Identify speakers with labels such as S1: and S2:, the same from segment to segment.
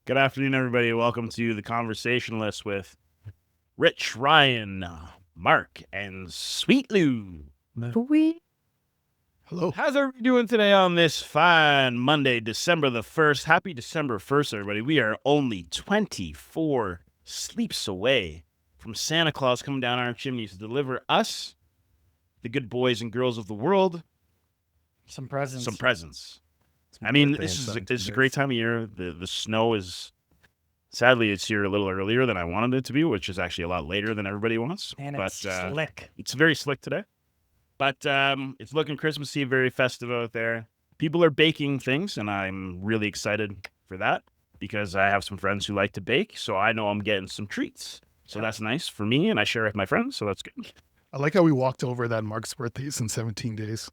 S1: Good afternoon, everybody. Welcome to the Conversationalist with Rich, Ryan, Mark, and Sweet Lou.
S2: Hello.
S1: How's everybody doing today on this fine Monday, December the 1st? Happy December 1st, everybody. We are only 24 sleeps away from Santa Claus coming down our chimneys to deliver us, the good boys and girls of the world,
S3: some presents.
S1: I mean, this is a great time of year. The snow is, sadly, it's here a little earlier than I wanted it to be, which is actually a lot later than everybody wants.
S3: And
S1: but,
S3: it's slick.
S1: It's very slick today. But it's looking Christmassy, very festive out there. People are baking things, and I'm really excited for that because I have some friends who like to bake, so I know I'm getting some treats. So that's nice for me, and I share it with my friends, so that's good.
S2: I like how we walked over that Mark's birthday is in 17 days.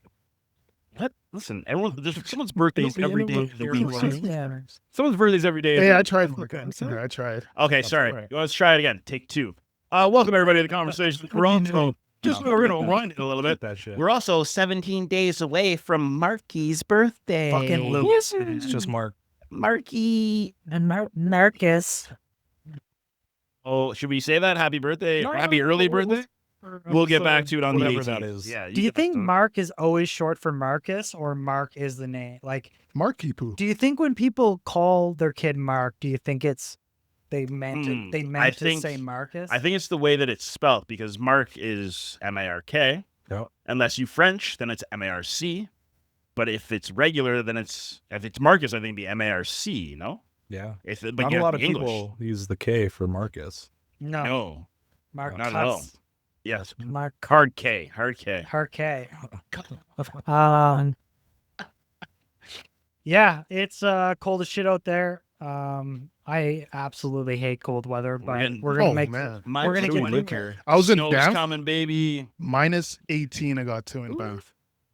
S1: What? Listen, there's someone's birthdays every day of the week.
S3: Yeah.
S1: Someone's birthdays every day.
S2: Hey, I tried, Mark. I tried.
S1: Okay, sorry.
S3: right.
S1: Let's try it again. Take two. Welcome, everybody, to the conversation. We're on we're going to rewind it a little bit.
S4: That shit.
S1: We're also 17 days away from Marky's birthday.
S2: Fucking Luke.
S4: It's just Mark.
S1: Marky.
S3: And Marcus.
S1: Oh, should we say that? Happy birthday. Happy early birthday. We'll get back to it on the
S4: Whatever
S1: 18th.
S4: that is.
S1: Yeah.
S3: Do you
S1: get back
S3: think
S1: to it.
S3: Mark is always short for Marcus, or Mark is the name? Like,
S2: Marky poo.
S3: do you think when people call their kid Mark, do you think it's they meant to say Marcus?
S1: I think it's the way that it's spelled because Mark is M-A-R-K.
S4: Yep.
S1: Unless you French, then it's M-A-R-C. But if it's regular, then if it's Marcus, I think it'd be M-A-R-C, no?
S4: Yeah.
S1: But
S4: Not
S1: you
S4: a
S1: have
S4: lot
S1: to
S4: of
S1: be English.
S4: people use the K for Marcus.
S1: No.
S3: Mark
S1: Not at all. Yes.
S3: Mark
S1: Hard K. Hard K.
S3: K. Yeah, it's cold as shit out there. I absolutely hate cold weather, but we're gonna make.
S2: man.
S3: We're gonna get
S4: liquor.
S2: I was in
S1: Snow's
S2: Banff.
S1: coming, baby.
S2: Minus 18 I got to in Banff.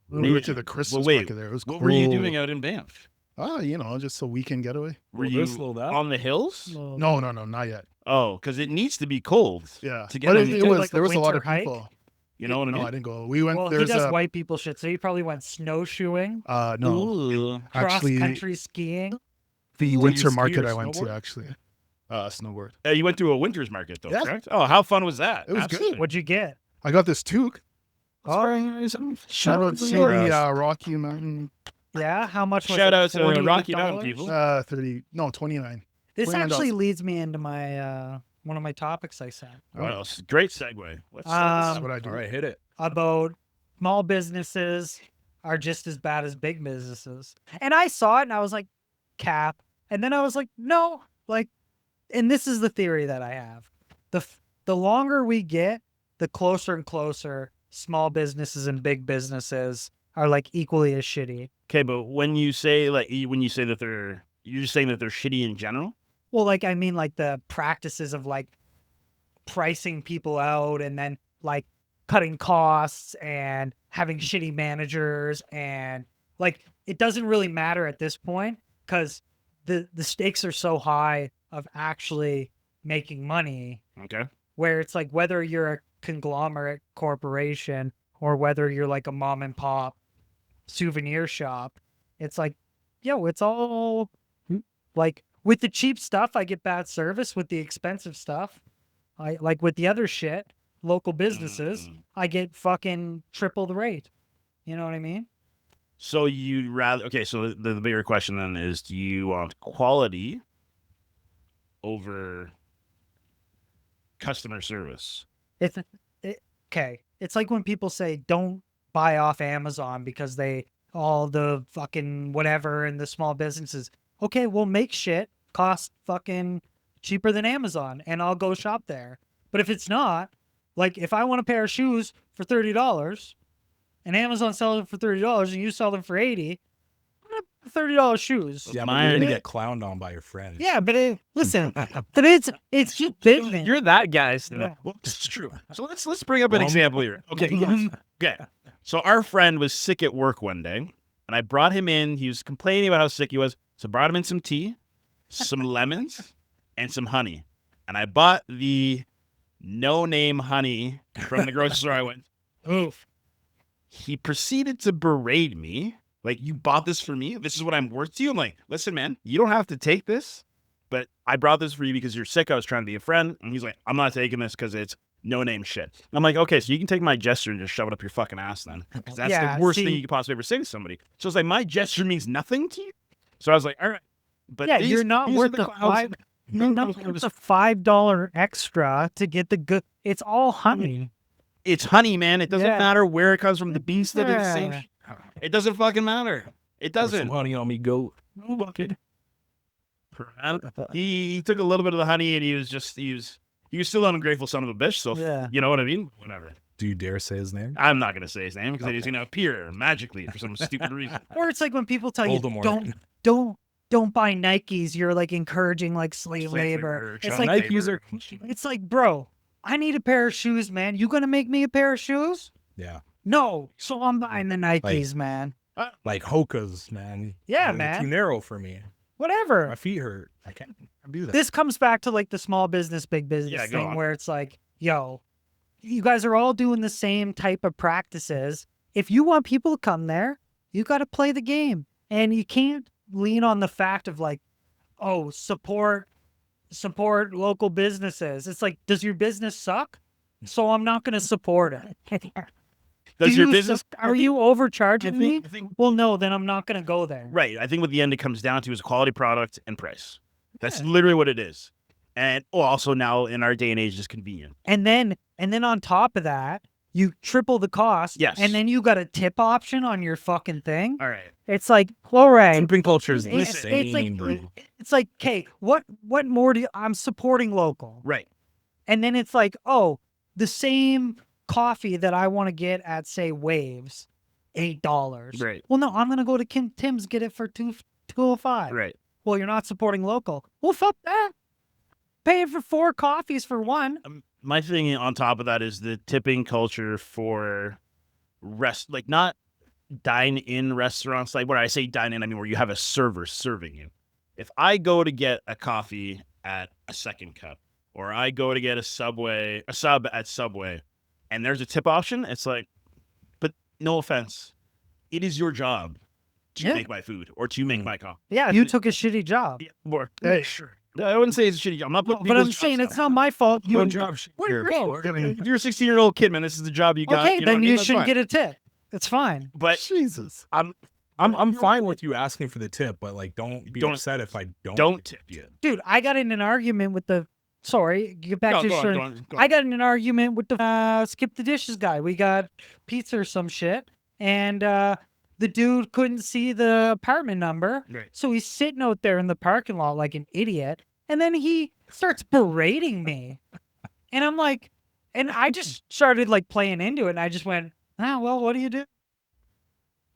S2: We went to the Christmas
S1: wait,
S2: market there. It was
S1: What
S2: cool.
S1: were you doing out in Banff?
S2: Just a weekend getaway.
S1: Were
S4: Well,
S1: you
S4: this little that?
S1: on the hills?
S2: No, not yet.
S1: Oh, because it needs to be cold.
S2: Yeah.
S1: To get
S2: But
S1: on
S2: it
S1: the-
S3: did
S2: was,
S3: like a
S2: there was a lot
S3: winter
S2: of
S3: hike?
S2: people.
S1: You know what I
S2: No,
S1: mean?
S2: I didn't go. We went,
S3: Well, he
S2: there's
S3: does
S2: a,
S3: white people shit, so he probably went snowshoeing,
S2: no,
S1: Ooh.
S3: cross
S2: actually,
S3: country skiing.
S2: the
S4: you
S2: winter
S4: ski
S2: market
S4: or
S2: I went to,
S4: snowboard?
S2: actually. Snowboard.
S1: You went to a winter's market, though,
S2: Yeah.
S1: correct? Oh, how fun was that?
S2: It was good.
S1: Absolutely.
S3: What'd you get?
S2: I got this toque.
S3: Oh,
S2: Shout out to the Rocky Mountain.
S3: yeah. How much was
S1: Shout
S3: it?
S1: out to
S3: $40?
S1: Rocky Mountain people.
S2: 29.
S3: This
S2: $29.
S3: actually leads me into my one of my topics I said
S1: Well, great segue. Let's
S2: That's
S3: Um,
S2: what I do.
S4: All right, hit it.
S3: about small businesses are just as bad as big businesses. And I saw it and I was like, cap. And then I was like, no, like, and this is the theory that I have. The longer we get, the closer and closer small businesses and big businesses are like equally as shitty.
S1: Okay, but when you say that you're just saying that they're shitty in general?
S3: Well, like, I mean, like the practices of like pricing people out and then like cutting costs and having shitty managers, and like it doesn't really matter at this point because the stakes are so high of actually making money,
S1: Okay.
S3: where it's like whether you're a conglomerate corporation or whether you're like a mom and pop souvenir shop, it's like, yo, it's all like with the cheap stuff, I get bad service. With the expensive stuff, I like with the other shit, local businesses, I get fucking triple the rate. You know what I mean?
S1: So you'd rather... Okay, so the bigger question then is, do you want quality over customer service?
S3: Okay. It's like when people say don't buy off Amazon because all the fucking whatever and the small businesses. Okay, well, make shit cost fucking cheaper than Amazon and I'll go shop there. But if it's not, like if I want a pair of shoes for $30 and Amazon sells them for $30 and you sell them for $80, $30 shoes.
S4: Yeah, but
S1: Mine-
S4: you're gonna get clowned on by your friends.
S3: Yeah, but listen, but it's just business.
S1: You're that guy still.
S3: Yeah.
S1: Well, it's true. So let's bring up an example here. Okay. Okay. So our friend was sick at work one day, and I brought him in. He was complaining about how sick he was. So I brought him in some tea, some lemons, and some honey. And I bought the no-name honey from the grocery store I went.
S3: Oof.
S1: He proceeded to berate me. Like, you bought this for me? This is what I'm worth to you? I'm like, listen, man, you don't have to take this. but I brought this for you because you're sick. I was trying to be a friend. And he's like, I'm not taking this because it's no-name shit. I'm like, okay, so you can take my gesture and just shove it up your fucking ass then. 'Cause that's
S3: Yeah,
S1: the worst
S3: see-
S1: thing you could possibly ever say to somebody. So it's like, my gesture means nothing to you? So I was like, all right. But
S3: yeah,
S1: these-
S3: you're not
S1: these are
S3: worth
S1: the
S3: the
S1: clouds.
S3: you're not worth the $5 extra to get the good. It's all honey.
S1: It's honey, man. It doesn't
S3: Yeah.
S1: matter where it comes from. The bees that are the same.
S3: Yeah.
S1: It doesn't fucking matter. It
S4: Pour some
S1: doesn't.
S4: honey on me, goat.
S1: He took a little bit of the honey and he was still an ungrateful son of a bitch. So
S3: Yeah.
S1: you know what I mean? Whatever.
S4: Do you dare say his name?
S1: I'm not gonna say his name because he's gonna appear magically for some stupid reason.
S3: Or it's like when people tell you
S4: Voldemort.
S3: don't buy Nikes, you're like encouraging like slave labor. It's like
S4: Nikes are.
S3: it's like, bro, I need a pair of shoes, man. You gonna make me a pair of shoes?
S4: Yeah.
S3: No. So I'm buying the Nikes, man.
S4: Like Hoka's, man.
S3: Yeah,
S4: They're
S3: man.
S4: Too narrow for me.
S3: Whatever.
S4: My feet hurt. I can't do that.
S3: This comes back to like the small business, big business
S1: Yeah, go
S3: thing
S1: on.
S3: where it's like, yo, you guys are all doing the same type of practices. If you want people to come there, you got to play the game. And you can't lean on the fact of like, oh, support local businesses. It's like, does your business suck? So I'm not going to support it.
S1: Does
S3: Do
S1: your
S3: you
S1: business?
S3: are you overcharging me?
S1: I think
S3: Well, no, then I'm not going to go there.
S1: right. I think what the end it comes down to is quality product and price. That's literally what it is. And also now in our day and age, it's convenient.
S3: And then on top of that, you triple the cost.
S1: Yes.
S3: And then you got a tip option on your fucking thing.
S1: All right.
S3: It's like, all right.
S4: Tipping culture is
S3: It's
S4: insane, bro.
S3: like, okay, what more do I'm supporting local?
S1: Right.
S3: And then it's like, oh, the same coffee that I want to get at say Waves, $8.
S1: Right.
S3: Well, no, I'm gonna go to Tim's, get it for $2.05.
S1: Right.
S3: Well, you're not supporting local. Well, fuck that. Pay for 4 coffees for one.
S1: My thing on top of that is the tipping culture for like not dine-in restaurants. Like when I say dine-in, I mean where you have a server serving you. If I go to get a coffee at a Second Cup, or I go to get a sub at Subway, and there's a tip option, it's like, but no offense, it is your job to
S3: Yeah.
S1: make my food or to make my coffee.
S3: Yeah, you took a shitty job.
S1: More.
S2: Hey, sure.
S1: I wouldn't say it's a shitty. I'm not putting
S3: But I'm
S1: people's
S3: saying
S1: jobs
S3: it's
S1: down.
S3: not my fault. You,
S4: job.
S1: If you're a 16-year-old kid, man, this is the job you got.
S3: okay,
S1: know what I
S3: then
S1: mean?
S3: you
S1: That's
S3: shouldn't
S1: fine.
S3: get a tip. It's fine.
S1: But
S2: Jesus.
S4: I'm fine with you asking for the tip, but like don't be upset if I don't
S1: tip
S4: you.
S3: Dude, I got in an argument with the. Sorry, get back
S1: Go
S3: to
S1: on,
S3: your story.
S1: go on.
S3: I got in an argument with the skip the dishes guy. We got pizza or some shit, and the dude couldn't see the apartment number,
S1: Right.
S3: so he's sitting out there in the parking lot like an idiot, and then he starts berating me, and I'm like, and I just started like playing into it, and I just went, well, what do you do?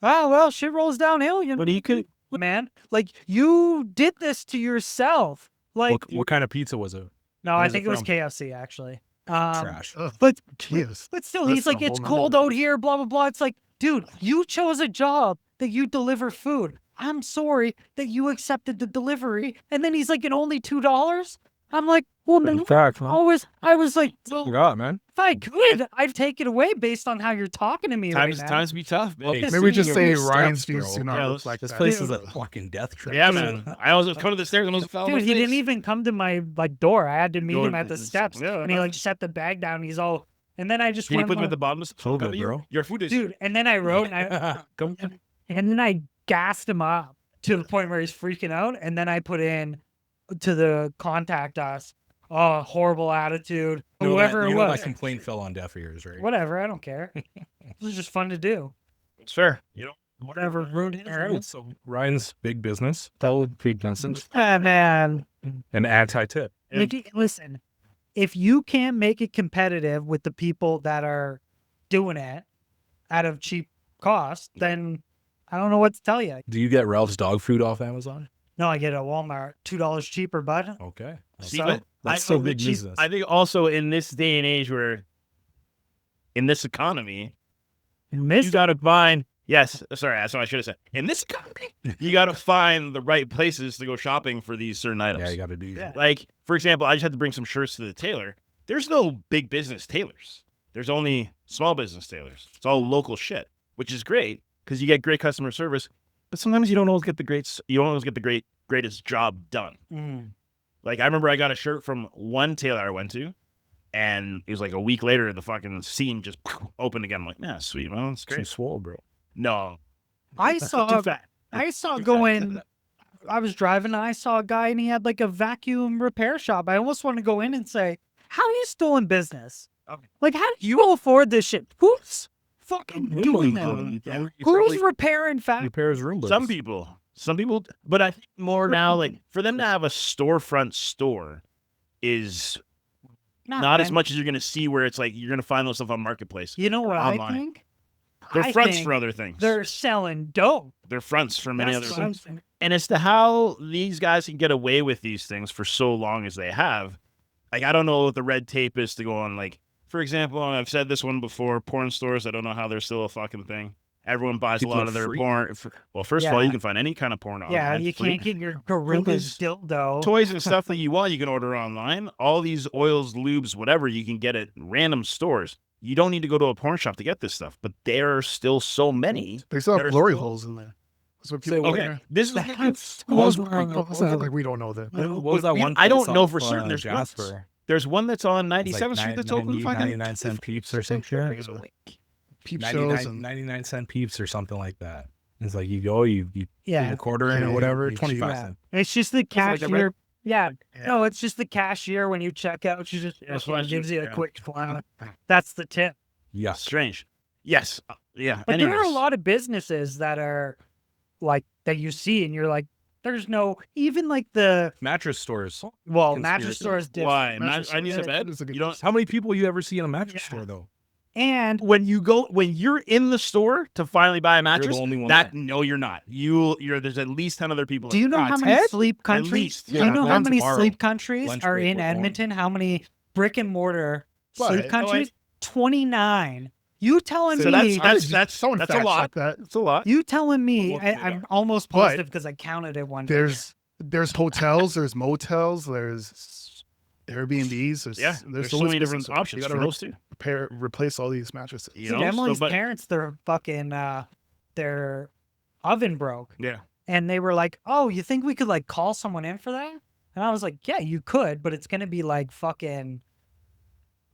S3: Well, shit rolls downhill, you know.
S1: But he could.
S3: Man, like you did this to yourself. Like,
S4: What kind of pizza was it?
S3: no, I
S4: where's
S3: think
S4: it
S3: it was
S4: from?
S3: KFC actually.
S4: Trash.
S3: But
S2: Jeez.
S3: but still,
S2: That's
S3: he's like,
S2: a
S3: it's
S2: whole
S3: cold
S2: nother-
S3: out here, blah blah blah. It's like, dude, you chose a job that you deliver food. I'm sorry that you accepted the delivery. And then he's like, and only $2. I'm like, well, then
S4: fact,
S3: I was like, well,
S4: God, man.
S3: if I could, I'd take it away based on how you're talking to me
S1: Times
S3: right now.
S1: be tough, man.
S4: Hey,
S3: Yes,
S2: Maybe just
S3: you-
S2: say
S4: Steps,
S2: Ryan's
S4: bro.
S2: views do not
S1: Yeah,
S2: look like
S4: This
S2: that.
S4: place is a fucking death trap.
S1: Yeah, man. I was coming to the stairs and almost fell on
S3: Dude,
S1: my
S3: he
S1: face.
S3: didn't even come to my like door. I had to meet
S1: Go
S3: him
S1: in-
S3: at the steps,
S1: yeah,
S3: and he
S1: no.
S3: like set the bag down. He's all, and then I just
S1: Can you
S3: went,
S1: put them at the bottom?
S4: So good, bro.
S1: Your food is.
S3: dude. And then I wrote, and then I gassed him up to the point where he's freaking out. And then I put in to the contact us, oh, horrible attitude, whoever it
S4: that
S3: was.
S4: complaint fell on deaf ears, right?
S3: Whatever, I don't care. It was just fun to do.
S1: It's fair. You know.
S3: Whatever, ruined it.
S4: All right. So Ryan's big business
S3: Man,
S4: and anti-tip.
S3: listen, if you can't make it competitive with the people that are doing it at a cheap cost, then I don't know what to tell you.
S4: Do you get Ralph's dog food off Amazon?
S3: No, I get it at Walmart, $2 cheaper, bud.
S4: Okay.
S1: See,
S3: So,
S1: but
S4: That's
S1: I-
S4: so
S1: I-
S4: big
S1: geez,
S4: business.
S1: I think also in this day and age where, in this economy, you gotta find. Yes, sorry, that's what I should have said. In this economy, you gotta find the right places to go shopping for these certain items.
S4: Yeah, you got to do that.
S1: Like, for example, I just had to bring some shirts to the tailor. There's no big business tailors. There's only small business tailors. It's all local shit, which is great because you get great customer service. But sometimes you don't always get the greatest job done.
S3: Mm.
S1: Like, I remember I got a shirt from one tailor I went to, and it was like a week later, the fucking seam just opened again. I'm like, yeah, sweet, man, that's
S4: Too
S1: great.
S4: swole, bro.
S1: No,
S3: I
S1: too
S3: saw
S1: fat.
S3: going. I was driving and I saw a guy and he had like a vacuum repair shop. I almost want to go in and say, "How are you still in business?
S1: Okay.
S3: Like, how do you afford this shit? Who's fucking doing that? Who's repairing
S4: Repairs Roombas.
S1: Some people, but I think more now, like, for them to have a storefront store is not as much as you're going to see where it's like you're going to find those stuff on Marketplace.
S3: You know what
S1: online.
S3: I think?
S1: They're
S3: I
S1: fronts
S3: think
S1: for other things.
S3: They're selling dope.
S1: They're fronts for many
S3: That's
S1: other
S3: what I'm
S1: things.
S3: saying.
S1: And as to how these guys can get away with these things for so long as they have, like, I don't know what the red tape is to go on. Like, for example, I've said this one before, porn stores, I don't know how they're still a fucking thing. Everyone buys
S4: People
S1: a lot
S4: are
S1: of their
S4: free.
S1: porn. Well, first of all,
S3: Yeah.
S1: you can find any kind of porn online.
S3: Yeah, you
S1: free.
S3: can't get your gorilla's dildo.
S1: Toys and stuff that you want, you can order online. All these oils, lubes, whatever, you can get at random stores. You don't need to go to a porn shop to get this stuff, but there are still so many.
S2: They still
S1: that
S2: have
S1: are
S2: glory
S1: still-
S2: holes in there. That's what
S4: Say
S2: people.
S4: what?
S1: Okay, this is
S2: Let's not like we don't know that.
S4: What was that one?
S1: I don't
S4: place
S1: know
S4: off,
S1: for certain. There's one.
S4: Jasper.
S1: There's one that's on
S4: It's
S1: 97th Street that's open.
S4: 99 cent peeps or some shit.
S2: Peep shows
S4: 99,
S2: and
S4: 99 cent peeps or something like that. It's like you go, you put
S3: Yeah,
S4: a quarter in
S2: Yeah,
S4: or whatever,
S2: yeah,
S4: 25
S3: yeah.
S4: cents.
S3: It's just the
S1: like a red-
S3: cashier. Yeah.
S2: Yeah.
S3: No, it's just the cashier when you check out. She just
S1: That's
S3: fucking
S1: what I
S3: gives you a
S1: yeah.
S3: quick flower. That's the tip.
S4: Yeah.
S1: Strange. Yes. Yeah.
S3: But there are a
S1: Anyways.
S3: lot of businesses that are like that you see, and you're like, there's no even like the
S4: Mattress stores.
S3: mattress
S4: Conspiracy.
S3: stores different.
S1: Why?
S2: Mattress
S1: I need a
S2: stores.
S1: bed.
S2: It's a good-
S1: You don't.
S4: How many people you ever see in a mattress
S3: Yeah.
S4: store though?
S3: And
S1: When you're in the store to finally buy a mattress,
S4: only one
S1: that
S4: there.
S1: no, you're not. You're there's at least 10 other people.
S3: do you know how many
S4: Ted?
S3: sleep
S1: At
S3: countries?
S1: least.
S3: Do you
S4: Yeah,
S3: know how
S4: going
S3: many
S4: tomorrow.
S3: sleep countries
S4: Lunch
S3: are
S4: break,
S3: in
S4: we're going.
S3: Edmonton? How many brick and mortar
S2: But-
S3: sleep
S2: Oh,
S3: countries? 29. You telling
S1: So
S3: me?
S1: that's
S2: someone
S1: that's a
S2: fact
S1: lot.
S2: check that.
S1: That's a lot.
S3: You telling me?
S4: We'll look it
S3: I'm
S4: up.
S3: almost
S2: But
S3: positive because I counted it one.
S2: There's hotels, there's motels, there's Airbnbs.
S1: There's so many different options
S2: You
S1: for
S2: gotta
S1: those two.
S2: replace all these mattresses.
S1: You
S3: See,
S1: know,
S3: Emily's
S1: so, but,
S3: parents, their fucking their oven broke,
S1: yeah.
S3: and they were like, "Oh, you think we could like call someone in for that?" And I was like, "Yeah, you could, but it's gonna be like fucking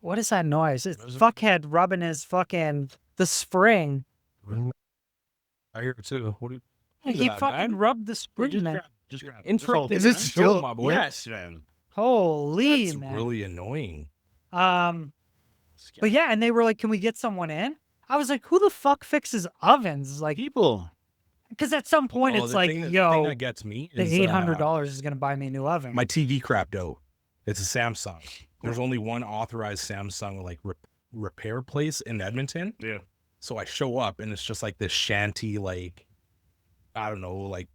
S3: what is that noise? It's fuckhead rubbing his fucking the spring.
S4: I hear it too. What do you
S3: He fucking rubbed the spring, man.
S1: Just grab.
S4: interrupt?
S2: Is it still-
S4: my boy?
S1: Yes, man.
S3: Holy
S4: That's
S3: man.
S4: really annoying.
S3: But yeah, and they were like, "Can we get someone in?" I was like, "Who the fuck fixes ovens?" Like,
S1: People.
S3: because at some point
S4: Oh,
S3: it's
S4: the
S3: like,
S4: thing that
S3: yo,
S4: gets me
S3: the
S4: is
S3: $800 is gonna buy me a new oven.
S4: my TV crapped out. It's a Samsung. There's only one authorized Samsung like repair place in Edmonton.
S1: Yeah.
S4: So I show up and it's just like this shanty, like I don't know, like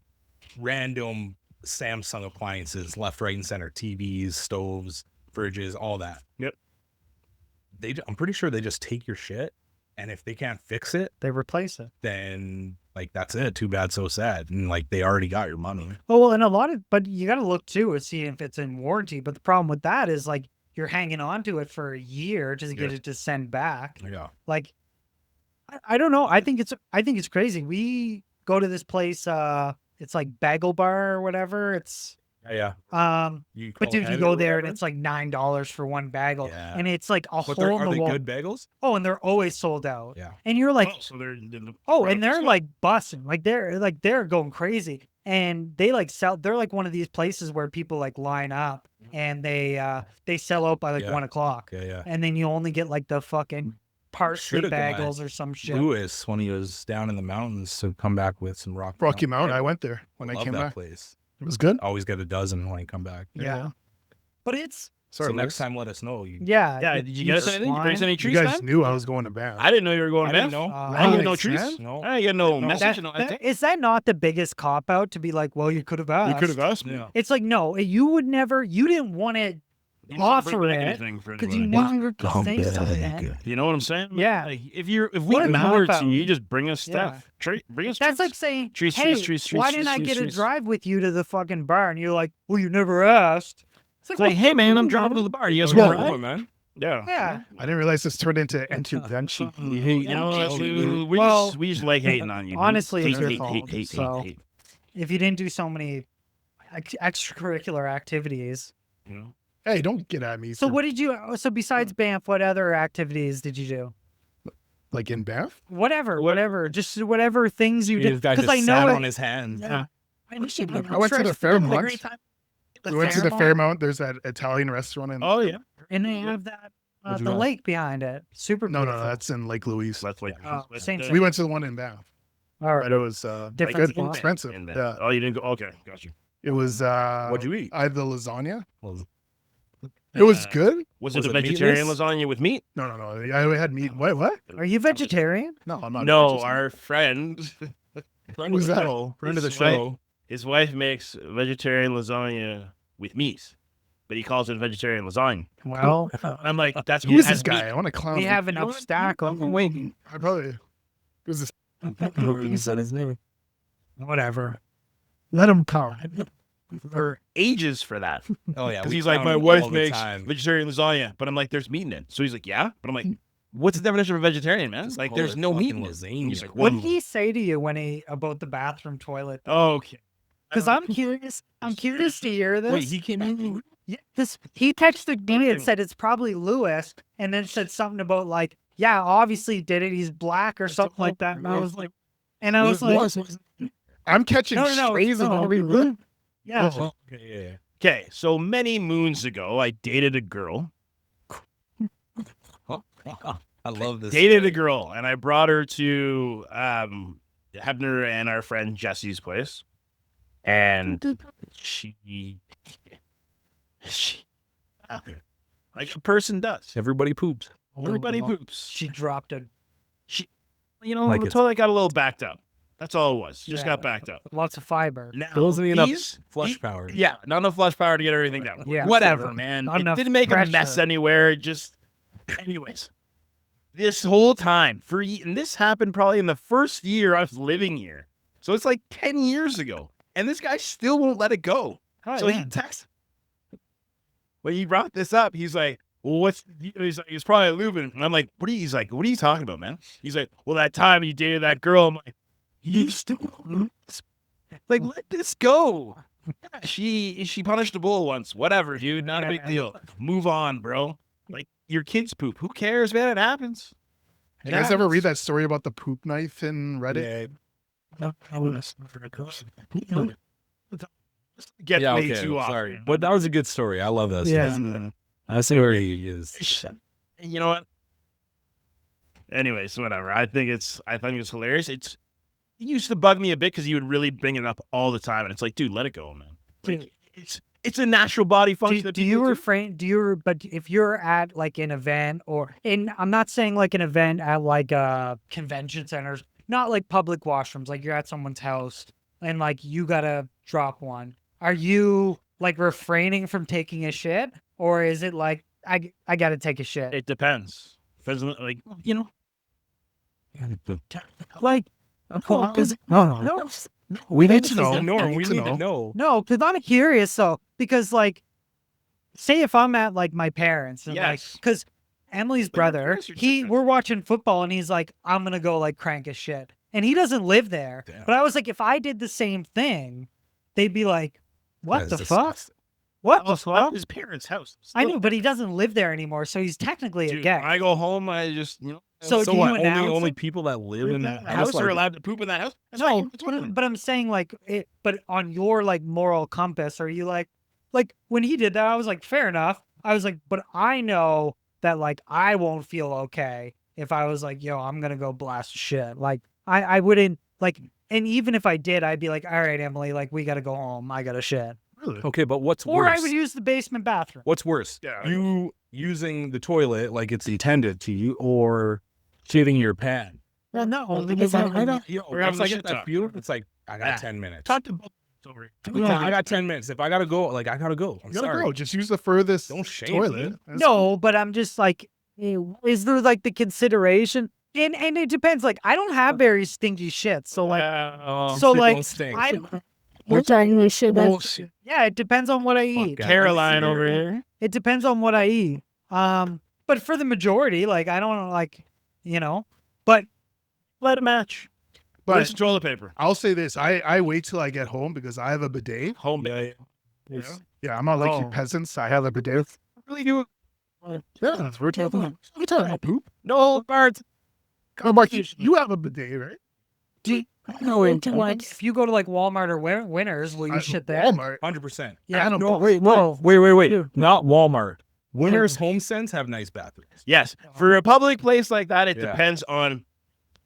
S4: random Samsung appliances, left, right, and center, TVs, stoves, fridges, all that.
S1: Yep.
S4: I'm pretty sure they just take your shit, and if they can't fix it,
S3: They replace it.
S4: then like that's it. Too bad, so sad. And like they already got your money.
S3: Oh well, and a lot of, but you got to look too and see if it's in warranty. But the problem with that is like you're hanging on to it for a year to get it to send back.
S4: Yeah.
S3: Like, I don't know. I think it's crazy. We go to this place. It's like Bagel Bar or whatever. It's
S4: Yeah. You
S3: But
S4: call
S3: dude, you
S4: ahead
S3: go
S4: or
S3: there and
S4: whatever?
S3: it's like $9 for one bagel,
S4: Yeah.
S3: and it's like a
S4: But
S3: hole in
S4: are
S3: the
S4: they
S3: wall.
S4: good bagels?
S3: Oh, and they're always sold out.
S4: Yeah.
S3: And you're like,
S1: So they're
S3: and they're like busting, like they're going crazy, and they like sell. They're like one of these places where people like line up and they sell out by like
S4: Yeah.
S3: 1 o'clock,
S4: Yeah.
S3: and then you only get like the fucking parsley
S4: Should've gone.
S3: bagels or some shit.
S4: Lewis, when he was down in the mountains, to come back with some
S2: Rocky Mountain. I went there when I
S4: love
S2: came
S4: that
S2: back.
S4: place.
S2: It was good.
S4: Always get a dozen when I come back.
S3: Yeah. But it's
S2: Sorry,
S4: so next
S2: Lewis.
S4: time, let us know.
S3: yeah.
S1: Yeah, did you get us anything? Did you bring us any
S2: You
S1: trees,
S2: guys
S1: man?
S2: knew I was going to Banff.
S1: I didn't know you were going
S4: I
S1: to
S4: didn't
S1: Banff.
S4: know.
S1: I didn't get no
S2: Makes
S1: trees.
S2: sense.
S4: No.
S1: I didn't get no
S4: No.
S1: message. No,
S3: Is that not the biggest cop out to be like, well, you could have asked?
S1: you could have asked me.
S4: Yeah.
S3: It's like, no, you would never. You didn't want to
S1: You didn't
S3: offer
S1: bring back
S3: it
S1: anything for
S3: because you
S1: anybody.
S3: never could say something.
S1: You know what I'm saying?
S3: Yeah.
S1: Like, if we
S3: What a
S1: matter
S3: cop-out.
S1: to you, just bring us
S3: Yeah.
S1: stuff. Bring us
S3: That's
S1: trees.
S3: like saying,
S1: Trees,
S3: hey,
S1: trees,
S3: why
S1: trees,
S3: didn't I
S1: trees,
S3: get a
S1: trees.
S3: drive with you to the fucking bar? And you're like, well, you never asked.
S1: It's like, hey man, I'm driving to the bar. You guys
S2: Yeah.
S1: want to
S4: Come
S1: ride?
S4: on, man.
S1: Yeah.
S3: Yeah.
S2: I didn't realize this turned into intervention.
S1: You know,
S3: Well,
S1: we just like hating on you.
S3: honestly,
S1: hate,
S3: it's your
S1: hate,
S3: fault,
S1: hate,
S3: so-
S1: hate.
S3: If you didn't do so many extracurricular activities,
S1: You know?
S2: Hey, don't get at me.
S3: So
S2: for-
S3: what did you? So besides Banff, what other activities did you do?
S2: like in Banff?
S3: Whatever, just whatever things you
S4: This
S3: did.
S4: guy
S3: Because
S4: just
S3: I know
S4: sat
S3: it.
S4: on his hands.
S3: Yeah.
S2: I went to the Fairmont. We went to the Fairmont. There's that Italian restaurant in.
S1: Oh yeah,
S3: And they have that
S4: What'd you
S3: the
S4: go?
S3: lake behind it. Super
S2: No,
S3: beautiful.
S2: that's in Lake Louise.
S1: that's like
S3: Oh, same
S2: We went to the one in Banff,
S3: All
S2: but
S3: right.
S2: it was
S3: Different
S2: good,
S3: spot.
S2: expensive.
S1: in there.
S2: Yeah,
S1: Oh, you didn't go. Okay, got you.
S2: it was.
S4: What'd you eat?
S2: I had the lasagna.
S4: Was
S2: It was good.
S1: Was
S4: Was
S1: it a
S4: it
S1: vegetarian
S4: meatless?
S1: lasagna with meat?
S2: No. I had meat. What?
S3: Are you vegetarian?
S2: No, I'm not.
S1: No,
S2: vegetarian.
S1: our friend,
S4: friend
S2: Who's
S4: of the
S2: that?
S4: show. Friend of the
S1: His wife.
S4: show.
S1: his wife makes vegetarian lasagna with meat, but he calls it vegetarian lasagna.
S3: Well,
S1: And I'm like, that's
S2: Who is
S1: it has
S2: this guy?
S1: meat.
S2: I want to clown.
S3: we
S2: him.
S3: have enough stack. Wait,
S2: I probably. It was this.
S4: You said his name.
S3: whatever. Let him come.
S1: For ages for that.
S4: Oh yeah,
S1: Because
S4: we
S1: he's like,
S4: found
S1: my
S4: it
S1: wife
S4: all the
S1: makes
S4: time.
S1: vegetarian lasagna, but I'm like, there's meat in it. So he's like, yeah, but I'm like, what's the definition of a vegetarian, man?
S4: Just
S1: Like,
S4: call
S1: there's
S4: it
S1: no meat
S4: fucking
S1: in it.
S4: lasagna.
S1: He's like,
S3: What did he say to you when he about the bathroom toilet?
S1: Okay.
S3: Because I'm curious. I'm curious to hear this.
S4: Wait, he came in.
S3: Yeah, he texted me and said it's probably Lewis, and then said something about like, yeah, obviously did it. He's black or something like that. And I was like,
S2: I'm catching
S3: no,
S2: strays of
S3: no.
S2: every.
S3: yeah.
S2: Oh.
S4: Okay, yeah.
S1: Okay, so many moons ago, I dated a girl.
S4: I love this.
S1: Dated a girl, and I brought her to Hebner and our friend Jesse's place. And she like a person does.
S4: Everybody poops.
S1: Everybody poops.
S3: She dropped a
S1: You know,
S4: Like
S1: the
S4: it's-
S1: toilet got a little backed up. That's all it was. Just
S3: Yeah.
S1: got backed up.
S3: lots of fiber.
S1: Now,
S4: Those are enough
S1: these-
S4: flush
S1: these-
S4: power.
S1: Yeah, not enough flush power to get everything down.
S3: Yeah.
S1: Whatever, man.
S3: Not
S1: It
S3: enough
S1: didn't make a mess
S3: pressure.
S1: anywhere. It just, anyways, this whole time and this happened probably in the first year I was living here. So it's like 10 years ago, and this guy still won't let it go.
S3: Oh,
S1: So
S3: yeah.
S1: he texts. When he brought this up, he's like, "Well, what's?" He's like, "He's probably Lubin." And I'm like, "What are you?" He's like, "What are you talking about, man?" He's like, "Well, that time you dated that girl." I'm like, "You still like let this go." Yeah, she punished a bull once. Whatever, dude. Not a big deal. Move on, bro. Like your kids poop. Who cares, man? It happens.
S2: You guys ever read that story about the poop knife in Reddit?
S1: Get
S4: Yeah,
S1: way
S4: okay.
S1: too off.
S4: Sorry, but that was a good story. I love that.
S3: Yeah.
S4: Story. I see where he is.
S1: You know what? Anyways, whatever. I think it's hilarious. It used to bug me a bit because you would really bring it up all the time, and it's like, dude, let it go, man. Like, it's a natural body function. that
S3: Do you
S1: people do.
S3: refrain? But if you're at like an event I'm not saying like an event at like convention centers, not like public washrooms, like you're at someone's house and like you gotta drop one. Are you like refraining from taking a shit, or is it like I gotta take a shit?
S1: It depends. Depends on, like, you know,
S3: Like no.
S4: We
S2: need to know.
S4: No,
S2: We
S4: we
S2: need to
S4: need to
S2: know.
S4: know.
S3: No, because I'm curious though. Because like, say if I'm at like my parents and like,
S1: Yes.
S3: because Emily's
S1: But your
S3: brother,
S1: parents are different.
S3: we're watching football and he's like, I'm gonna go like crank his shit, and he doesn't live there.
S4: Damn.
S3: But I was like, if I did the same thing, they'd be like, what
S4: That
S3: the
S4: is
S3: fuck?
S4: disgusting.
S3: What the
S1: also at
S3: fuck?
S1: his parents' house.
S3: I know, but he doesn't live there anymore, so he's technically a
S1: Dude,
S3: gay.
S1: when I go home, I just, you know,
S3: So do you
S4: what,
S3: announce
S4: only
S3: it?
S4: people that live in that
S1: house
S4: house
S1: are allowed to poop in that house. That's
S3: No,
S1: fine. It's fine.
S3: but I'm saying like it. But on your like moral compass, are you like when he did that? I was like, fair enough. I was like, but I know that like I won't feel okay if I was like, yo, I'm gonna go blast shit. Like I wouldn't like, and even if I did, I'd be like, all right, Emily, like we gotta go home. I gotta shit.
S2: Really?
S4: Okay, but what's
S3: Or
S4: worse?
S3: I would use the basement bathroom.
S4: What's worse?
S1: Yeah.
S4: You using the toilet like it's intended to you, or shitting your pants?
S3: Well, no,
S4: Because I don't.
S1: We're having
S4: Once I
S1: a
S4: get
S1: shit
S4: that
S1: talk.
S4: feeling, it's like I got
S1: Yeah.
S4: 10 minutes.
S1: Talk to both over.
S4: I got 10 minutes. If I gotta go, like I gotta go. I'm
S2: You gotta
S4: sorry.
S2: go. Just use the furthest
S4: Don't shame
S2: toilet.
S4: me.
S2: That's-
S3: no, but I'm just like, is there like the consideration? And it depends. Like I don't have very stinky shit, so like. So,
S4: Shit
S3: like,
S4: don't stink.
S3: Yeah, it depends on what I eat.
S4: God.
S1: Caroline over here.
S3: It depends on what I eat. But for the majority, like I don't like, but
S1: Let it match.
S2: But
S1: Where's the toilet paper?
S2: I'll say this: I wait till I get home because I have a bidet,
S1: Home day.
S2: Yeah, I'm not like you
S1: Oh.
S2: peasants. I have a bidet.
S1: Really do.
S2: Yeah, we're talking about poop.
S1: No, Bart.
S2: Oh, Mark, you have a bidet, right?
S3: Like, if you go to like Walmart or Winners, will you shit there?
S2: Walmart.
S4: 100%.
S3: Yeah.
S2: No,
S5: Wait, not Walmart.
S4: Winners Home Sense have nice bathrooms.
S1: Yes, for a public place like that, it
S4: Yeah.
S1: depends on.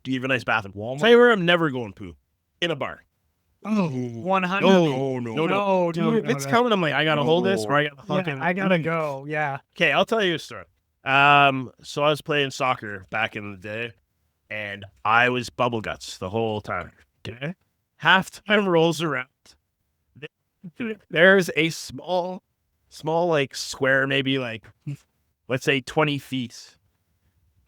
S1: Do you have a nice bathroom?
S4: Walmart.
S1: Tell you where I'm never going poo in a bar.
S2: Oh,
S3: 100.
S1: No.
S3: dude.
S1: If it's coming, I'm like, I gotta hold this, or I gotta fucking.
S3: Yeah, I gotta go. Yeah.
S1: Okay, I'll tell you a story. So I was playing soccer back in the day, and I was bubble guts the whole time. Okay, halftime rolls around. There's a small like square, maybe like let's say 20 feet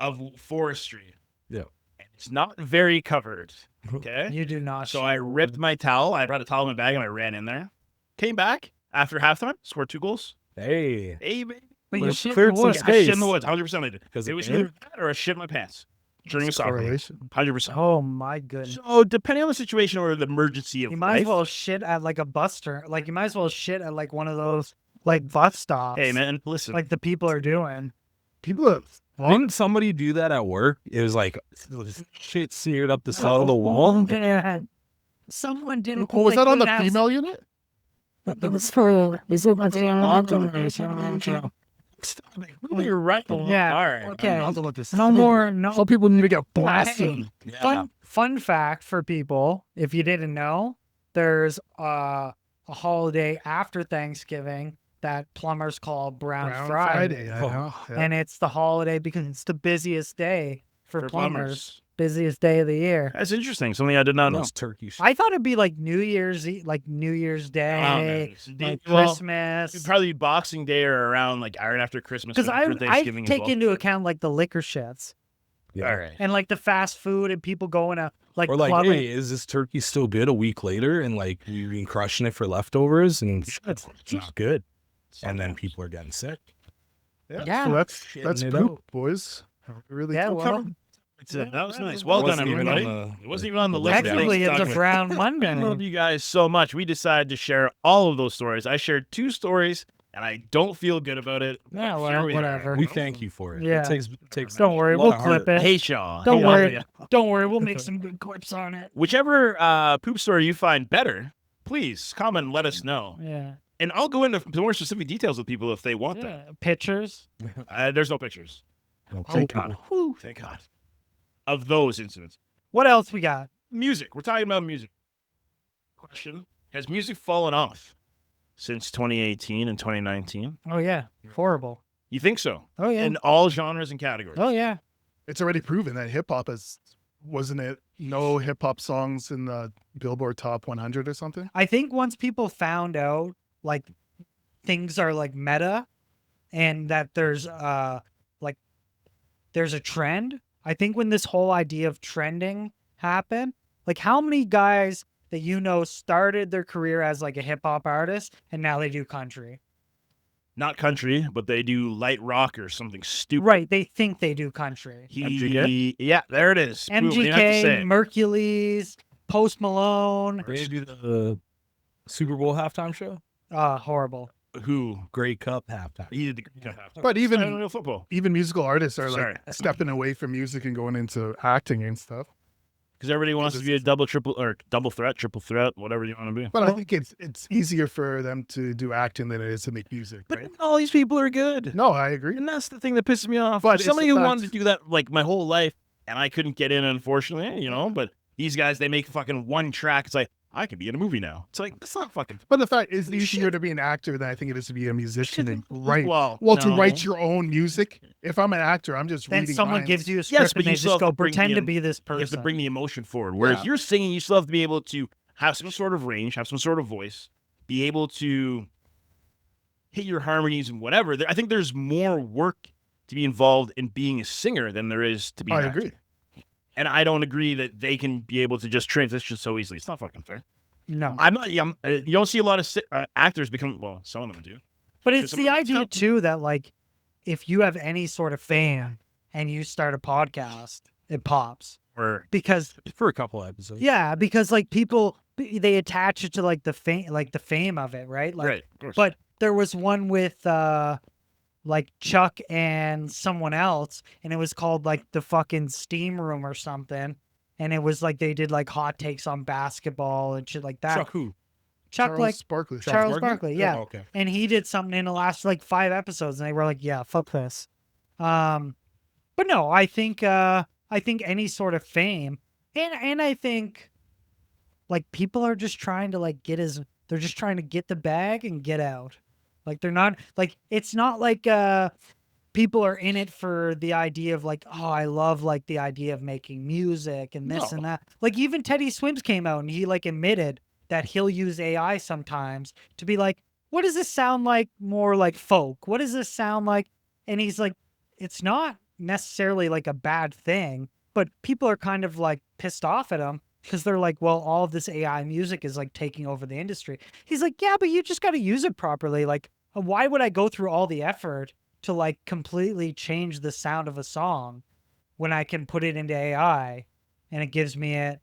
S1: of forestry.
S4: Yeah.
S1: And it's not very covered. Okay.
S3: You do not.
S1: So I ripped my towel. I brought a towel in my bag and I ran in there. Came back after halftime, scored 2 goals.
S4: Hey.
S1: Hey, baby.
S3: But
S5: Well,
S3: you
S5: it's
S3: shit
S5: cleared
S3: in the
S5: some
S3: woods.
S1: I shit in
S5: space.
S1: the woods. 100% I did.
S4: Because
S1: It was either that or I shit my pants during a soccer game.
S2: correlation.
S1: 100%.
S3: Oh my goodness.
S1: So depending on the situation or the emergency of
S3: You might
S1: life.
S3: as well shit at like a bus turn. Like you might as well shit at like one of those like bus stops.
S1: Hey, man, listen.
S3: Like the people are doing.
S2: People have.
S4: Didn't somebody do that at work? It was like shit seared up the side of the wall.
S3: Yeah. Someone didn't.
S2: Oh, was that on the
S3: put it
S2: female unit?
S5: It was for
S1: You're right.
S3: Yeah.
S1: All right.
S3: Okay.
S2: I'll have to look this.
S3: No more. No.
S2: Some people need to get blasted.
S3: Fun fact for people, if you didn't know, there's a holiday after Thanksgiving that plumbers call Brown Friday.
S2: I know. Yeah.
S3: And it's the holiday because it's the busiest day for,
S1: For
S3: plumbers. Busiest day of the year.
S1: That's interesting. Something I did not know.
S4: Those turkeys.
S3: I thought it'd be like New Year's like New Year's Day, like
S1: Well,
S3: Christmas.
S1: it'd probably be Boxing Day or around like right after Christmas.
S3: Because
S1: or
S3: I
S1: after Thanksgiving as
S3: take
S1: well.
S3: into account like the liquor shits
S4: Yeah.
S1: All right.
S3: and like the fast food and people going to like
S4: Or like,
S3: clubbing.
S4: hey, is this turkey still good a week later? And like you've been crushing it for leftovers and it's not good. And then people are getting sick.
S3: Yeah.
S2: So that's
S4: Shitting it
S2: poop,
S4: out.
S2: boys. Really
S3: Yeah,
S2: cool.
S3: well,
S1: That was nice. Well done,
S4: Wasn't even
S1: everybody.
S4: on
S1: It wasn't even on the list. of
S3: technically
S1: things to
S3: it's
S1: talk
S3: a
S1: about.
S3: Brown
S1: I
S3: Monday.
S1: love you guys so much. We decided to share all of those stories. I shared 2 stories, and I don't feel good about it.
S3: Yeah,
S1: Here we are.
S3: whatever.
S4: We thank you for it.
S3: Yeah.
S4: It takes
S3: Don't worry,
S4: a lot
S3: we'll
S4: of
S3: clip
S4: heart.
S3: it.
S1: Hey, Shaw.
S3: Don't
S1: Hey,
S3: worry.
S1: yeah.
S3: Don't worry, we'll make some good clips on it.
S1: Whichever poop story you find better, please comment and let us know.
S3: Yeah.
S1: And I'll go into more specific details with people if they want them.
S3: Yeah. Pictures.
S1: There's no pictures.
S2: Thank
S1: God. Whew, thank God. Of those incidents.
S3: What else we got?
S1: Music. We're talking about music. Question. Has music fallen off since 2018 and 2019?
S3: Oh yeah. Horrible.
S1: You think so?
S3: Oh yeah.
S1: In all genres and categories.
S3: Oh yeah.
S2: It's already proven that hip hop wasn't it? No hip hop songs in the Billboard Top 100 or something.
S3: I think once people found out like things are like meta and that there's there's a trend. I think when this whole idea of trending happened, like how many guys that you know started their career as like a hip hop artist and now they do country?
S1: Not country, but they do light rock or something stupid.
S3: Right, they think they do country.
S1: Yeah, there it is. Boom, you didn't have to say
S3: MGK,
S1: it.
S3: Mercules, Post Malone.
S4: They do the Super Bowl halftime show.
S3: Horrible.
S1: Who?
S4: Grey Cup halftime.
S1: He did the halftime.
S2: But
S1: I
S2: even
S1: don't know football.
S2: musical artists are
S1: Sorry.
S2: like stepping away from music and going into acting and stuff.
S1: Because everybody wants to be a double, triple, or double threat, triple threat, whatever you want to be.
S2: But I think it's easier for them to do acting than it is to make music,
S1: But
S2: right?
S1: all these people are good.
S2: No, I agree.
S1: And that's the thing that pisses me off.
S2: But
S1: But
S2: it's
S1: somebody
S2: the
S1: who
S2: fact-
S1: wanted to do that like my whole life, and I couldn't get in, unfortunately, but these guys, they make fucking one track. It's like, I could be in a movie now. It's like, that's not fucking...
S2: But the fact is, it's easier to be an actor than I think it is to be a musician and write.
S1: Well,
S2: To
S1: no.
S2: write your own music. If I'm an actor, I'm just
S3: Then
S2: reading
S3: someone
S2: lines.
S3: gives you a script
S1: Yes, but
S3: and they
S1: you still
S3: just
S1: have
S3: go
S1: to bring
S3: pretend
S1: the
S3: to be this
S1: You have to
S3: person.
S1: bring the emotion forward. Whereas
S2: Yeah.
S1: you're singing, you still have to be able to have some sort of range, have some sort of voice, be able to hit your harmonies and whatever. I think there's more work to be involved in being a singer than there is to be an
S2: I
S1: actor.
S2: agree.
S1: And I don't agree that they can be able to just transition so easily. It's not fucking fair.
S3: No.
S1: I'm not. You don't see a lot of actors become. Well, some of them do.
S3: But it's the
S1: somebody-
S3: idea too that like if you have any sort of fan and you start a podcast, it pops.
S1: Or
S3: Because
S4: For a couple episodes.
S3: yeah, because like people they attach it to like the fame of it, right? Like,
S1: Right. Of course.
S3: but there was one with like Chuck and someone else, and it was called like the fucking Steam Room or something. And it was like they did like hot takes on basketball and shit like that.
S4: Chuck who?
S3: Chuck
S2: Charles
S3: like
S2: Barkley.
S3: Charles Barkley, yeah.
S4: Oh, okay.
S3: And he did something in the last like 5 episodes, and they were like, "Yeah, fuck this." But no, I think any sort of fame, and I think like people are just trying to like they're just trying to get the bag and get out. Like they're not like it's not like people are in it for the idea of like, oh, I love like the idea of making music and this and that. Like even Teddy Swims came out and he like admitted that he'll use AI sometimes to be like, what does this sound like more like folk? What does this sound like? And he's like, it's not necessarily like a bad thing, but people are kind of like pissed off at him because they're like, well, all of this AI music is like taking over the industry. He's like, yeah, but you just got to use it properly. Like, why would I go through all the effort to like completely change the sound of a song when I can put it into AI and it gives me it?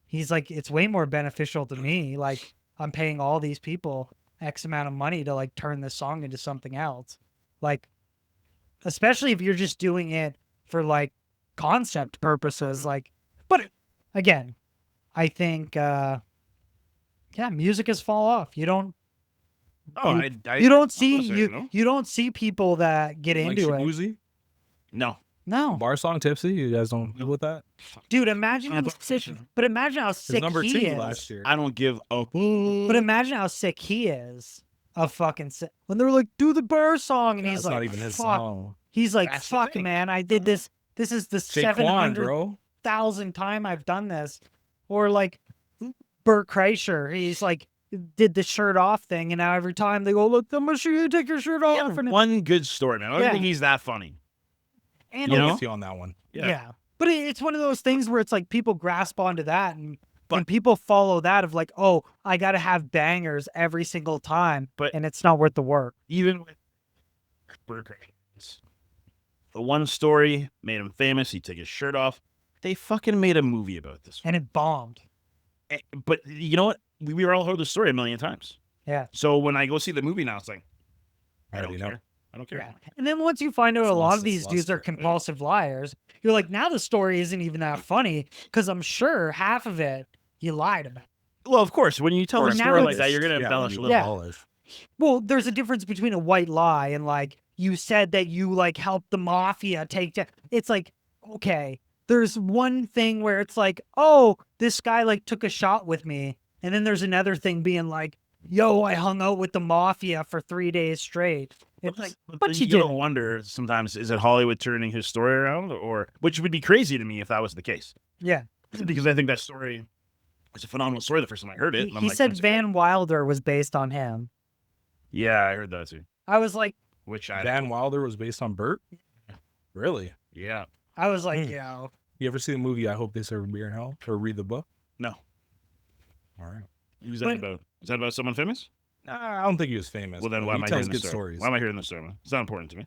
S3: He's like, it's way more beneficial to me. Like I'm paying all these people X amount of money to like turn this song into something else. Like, especially if you're just doing it for like concept purposes. Like, but again, I think, music has fallen off. You don't, you don't see, you don't see people that get
S4: Like
S3: into it.
S4: Shabuzi?
S1: No.
S3: No,
S4: Bar song Tipsy? You guys don't deal with that?
S3: dude, imagine how sick, but imagine how
S4: His
S3: sick
S4: number
S3: he
S4: 2
S3: is.
S4: last year.
S1: I don't give a.
S3: But imagine how sick he is of fucking when they were like, do the Burr song, and he's
S4: That's
S3: like,
S4: not even his
S3: fuck.
S4: song.
S3: He's like,
S1: That's the
S3: fuck,
S1: thing.
S3: man, I did this. This is the
S4: Shaquan, bro.
S3: 700,000th time I've done this. Or like Bert Kreischer, he's like, did the shirt off thing, and now every time they go, look, I'm gonna show you take your shirt off.
S1: Yeah,
S3: And
S1: one good story, man. I don't
S3: Yeah.
S1: think he's that funny.
S3: and
S1: You
S4: I
S1: know?
S4: get you on that one.
S3: yeah. But it's one of those things where it's like people grasp onto that and
S1: But-
S3: people follow that of like, oh, I got to have bangers every single time,
S1: But-
S3: and it's not worth the work.
S1: Even with Burger Kings, the one story made him famous. He took his shirt off. They fucking made a movie about this.
S3: And it bombed.
S1: But you know what? We were all heard the story a million times.
S3: Yeah.
S1: So when I go see the movie now, it's like,
S4: I
S1: I don't
S4: already
S1: care.
S4: know.
S1: I don't care.
S3: Yeah. And then once you find out
S4: It's
S3: a lot
S4: lost
S3: of these
S4: its
S3: dudes are
S4: luster.
S3: compulsive liars, you're like, now the story isn't even that funny because I'm sure half of it you lied about.
S1: Well, of course, when you tell
S3: Or
S1: a
S3: now
S1: story like
S3: it's-
S1: that, you're going to
S4: Yeah,
S1: embellish a
S4: you
S1: little.
S3: Yeah.
S4: embellish.
S3: Well, there's a difference between a white lie and like you said that you like helped the mafia take down. It's like, okay, there's one thing where it's like, oh, this guy like took a shot with me. And then there's another thing being like, yo, I hung out with the mafia for 3 days straight. It's like, but
S1: then
S3: you
S1: gotta
S3: didn't.
S1: wonder sometimes, is it Hollywood turning his story around? Or, which would be crazy to me if that was the case.
S3: Yeah.
S1: Because I think that story is a phenomenal story the first time I heard it.
S3: He,
S1: and I'm
S3: he
S1: like,
S3: said
S1: "That's-
S3: Van Wilder was based on him.
S1: Yeah, I heard that too.
S3: I was like,
S1: Which I,
S4: Van Wilder was based on Bert? Really?
S1: yeah.
S3: yo.
S4: You ever see the movie I Hope They Serve Beer in Hell? Or read the book?
S1: No.
S4: All right.
S1: Who's that
S3: But-
S1: about? Is that about someone famous?
S4: I don't think he was famous.
S1: Well, then
S4: but
S1: why
S4: he
S1: am I
S4: tells
S1: hearing this
S4: good
S1: story?
S4: stories.
S1: Why am I hearing this story? It's not important to me.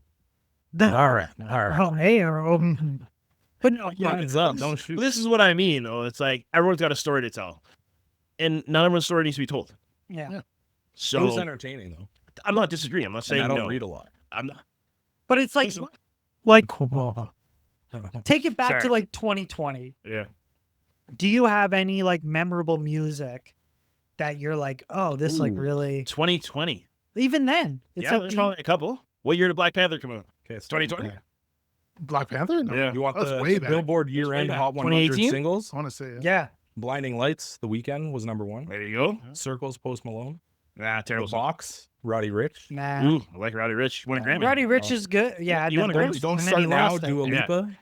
S4: All right. All right.
S3: Oh, hey, but no, yeah.
S4: Hands up. Don't shoot.
S1: This is what I mean, though. It's like everyone's got a story to tell. And not everyone's story needs to be told.
S3: Yeah.
S4: It was
S1: So
S4: entertaining, though.
S1: I'm not disagreeing. I'm not
S4: And
S1: saying
S4: I don't
S1: no.
S4: read a lot.
S1: I'm not.
S3: But it's like,
S1: Listen.
S3: like, take it back to
S1: Sorry.
S3: like 2020.
S1: Yeah.
S3: Do you have any like memorable music that you're like, oh, this like
S1: Ooh.
S3: really,
S1: 2020.
S3: even then, it's
S1: Yeah,
S3: up
S1: there's
S3: to
S1: probably a couple. What year did Black Panther come out?
S4: Okay, it's
S1: 2020?
S2: Black Panther? No.
S1: Yeah.
S4: You want
S2: That's
S4: the
S2: way back.
S4: Billboard year-end
S1: back.
S4: Hot 100
S1: 2018?
S4: singles?
S2: I want to say it.
S3: yeah.
S4: Blinding Lights, The Weeknd was number 1.
S1: There you go.
S4: Circles, Post Malone.
S1: Nah,
S4: The
S1: terrible song.
S4: Box, Roddy Rich.
S3: Nah.
S1: Ooh, I like Roddy Rich. Won a Grammy.
S3: Roddy Rich is good. Yeah.
S1: You want a
S3: then-
S1: Grammy?
S4: Don't
S3: and then
S4: Start
S3: he
S4: Now,
S3: lost it.
S4: Dua
S1: Yeah.
S4: Lipa.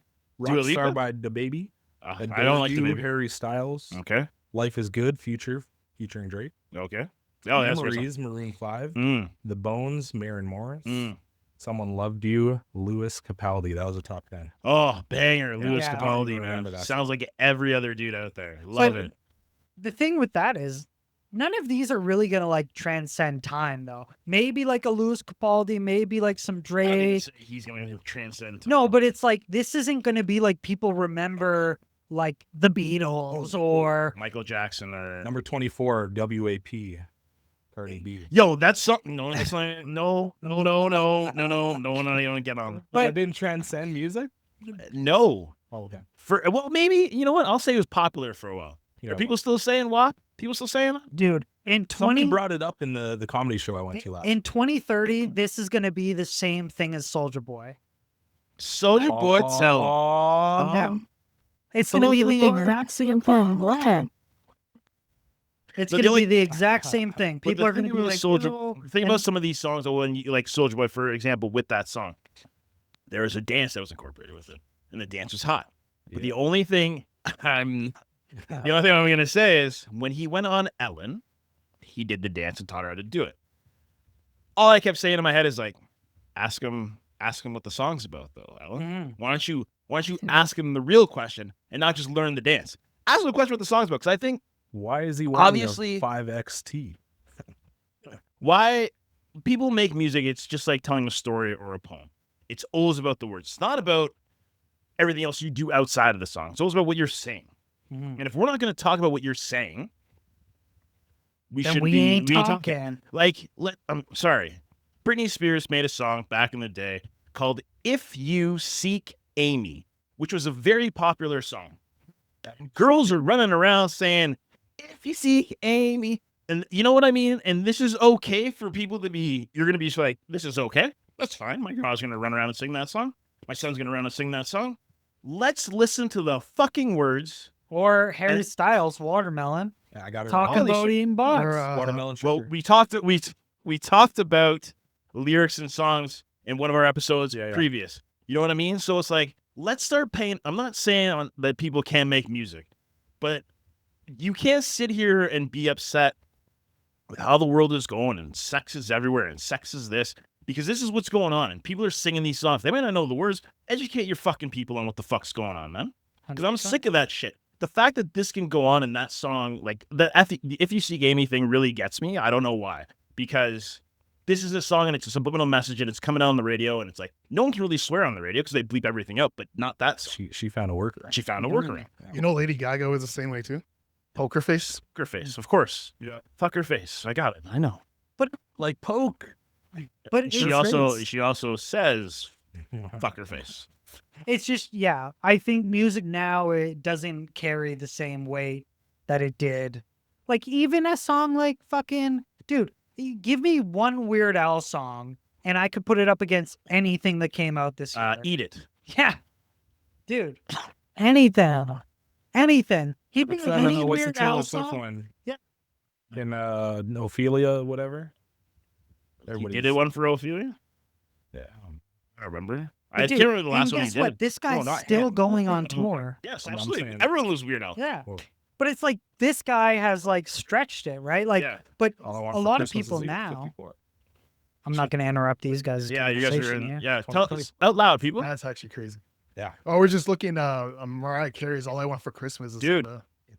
S1: Dua
S4: Rockstar
S1: Lipa?
S4: by DaBaby.
S1: I don't like the
S4: You,
S1: movie.
S4: Harry Styles.
S1: Okay.
S4: Life is Good, Future, featuring Drake.
S1: Okay. Oh, that's right.
S4: Memories, Maroon 5.
S1: Mm,
S4: The Bones, Maren Morris.
S1: mm.
S4: Someone Loved You, Louis Capaldi. That was a top 10.
S1: Oh, banger.
S4: Yeah.
S1: Louis
S3: Yeah.
S1: Capaldi,
S4: I remember
S1: man.
S4: that.
S1: Sounds like every other dude out there. Love
S3: But
S1: it.
S3: The thing with that is, none of these are really gonna like transcend time, though. Maybe like a Louis Capaldi, maybe like some
S1: I didn't
S3: Drake.
S1: say he's going to transcend.
S3: No, but it's like this isn't gonna be like people remember like the Beatles or
S1: Michael Jackson or
S4: Number 24, WAP, Cardi B.
S1: yo, that's something. No, that's not, no, I don't get on.
S4: But it didn't transcend music?
S1: No,
S4: Oh, okay.
S1: well, maybe you know what? I'll say it was popular for a while.
S4: Yeah,
S1: Are people still saying WAP? People still saying that?
S3: dude. In
S4: somebody
S3: 20
S4: brought it up in the comedy show I went to last.
S3: in 2030, this is gonna be the same thing as Soldier Boy.
S1: Soldier Boy, tell.
S3: Yeah. It's gonna be the exact same thing. It's
S1: So
S3: gonna
S1: the only-
S3: be the exact same thing.
S1: But
S3: People
S1: the
S3: are gonna
S1: thing
S3: be
S1: about
S3: like,
S1: Soldier.
S3: "Oh,"
S1: Think
S3: and-
S1: about some of these songs. When you like Soldier Boy, for example, with that song, there was a dance that was incorporated with it, and the dance was hot. But the only thing I'm gonna say is when he went on Ellen, he did the dance and taught her how to do it. All I kept saying in my head is like, ask him what the song's about, though, Ellen.
S3: Mhm.
S1: Why don't you ask him the real question and not just learn the dance? Ask him the question what the song's about, because I think
S4: Why is he wearing
S1: Obviously-
S4: a 5XT?
S1: why people make music, it's just like telling a story or a poem. It's always about the words. It's not about everything else you do outside of the song. It's always about what you're saying.
S3: Mhm.
S1: And if we're not going to talk about what you're saying, we
S3: Then
S1: should
S3: we
S1: be
S3: ain't
S1: we
S3: talking.
S1: Like, I'm sorry. Britney Spears made a song back in the day called If You Seek Amy, which was a very popular song. Girls are running around saying, if you seek Amy. And you know what I mean? And this is okay for people to be, you're going to be just like, this is okay. That's fine. My girl's going to run around and sing that song. My son's going to run around and sing that song. Let's listen to the fucking words.
S3: Or Harry Styles, Watermelon,
S4: Yeah, I got it.
S3: talking
S1: Holy
S3: about
S1: shit.
S3: eating
S2: Or,
S3: bugs.
S4: Watermelon
S1: Well,
S4: sugar.
S1: we talked about lyrics and songs in one of our episodes
S4: Yeah.
S1: previous. You know what I mean? So it's like, let's start paying. I'm not saying that people can't make music, but you can't sit here and be upset with how the world is going and sex is everywhere and sex is this, because this is what's going on and people are singing these songs. They might not know the words. Educate your fucking people on what the fuck's going on, man. Because I'm
S3: 100%.
S1: sick of that shit. The fact that this can go on in that song, like the if you see Gamey thing really gets me. I don't know why. Because this is a song and it's a subliminal message and it's coming out on the radio and it's like, no one can really swear on the radio because they bleep everything out, but not that song.
S4: She found a worker.
S1: She found a workaround.
S2: You know, Lady Gaga was the same way too. Poker face.
S1: Fuck her face, of course. Yeah. Fuck her face. I got it. I know.
S4: Like poke.
S3: But
S1: She also says fuck her face.
S3: it's just, yeah, I think music now, it doesn't carry the same weight that it did. Like, even a song like fucking, dude, give me one Weird Al song and I could put it up against anything that came out this year.
S1: Eat it.
S3: Yeah. Dude, anything. He'd be
S4: I
S3: like,
S4: don't
S3: any
S4: know what's the
S3: Weird
S4: Taylor
S3: Al
S4: Swift
S3: song.
S4: one.
S3: Yeah.
S4: In Ophelia, whatever.
S1: He did it one for Ophelia?
S4: Yeah.
S1: I remember.
S3: But
S1: I
S3: dude,
S1: can't remember the last
S3: and
S1: one he
S3: guess
S1: did.
S3: what? This guy's
S4: not
S3: still
S4: him.
S3: going on tour.
S1: Yes,
S4: I'm
S1: absolutely.
S4: saying-
S1: Everyone loves Weird Al.
S3: Yeah.
S4: Whoa.
S3: But it's like, this guy has like stretched it, right? Like,
S1: yeah.
S3: but
S4: All I want
S3: a
S4: for
S3: lot of
S4: Christmas
S3: people
S4: is
S3: now,
S4: 54.
S3: I'm not going to interrupt these guys.
S1: Yeah, you guys are in.
S3: conversation,
S1: Yeah,
S4: Twenty-
S1: tell out loud, people.
S2: That's actually crazy.
S4: Yeah.
S2: Oh, we're just looking. Mariah Carey's "All I Want for Christmas." Is
S1: Dude.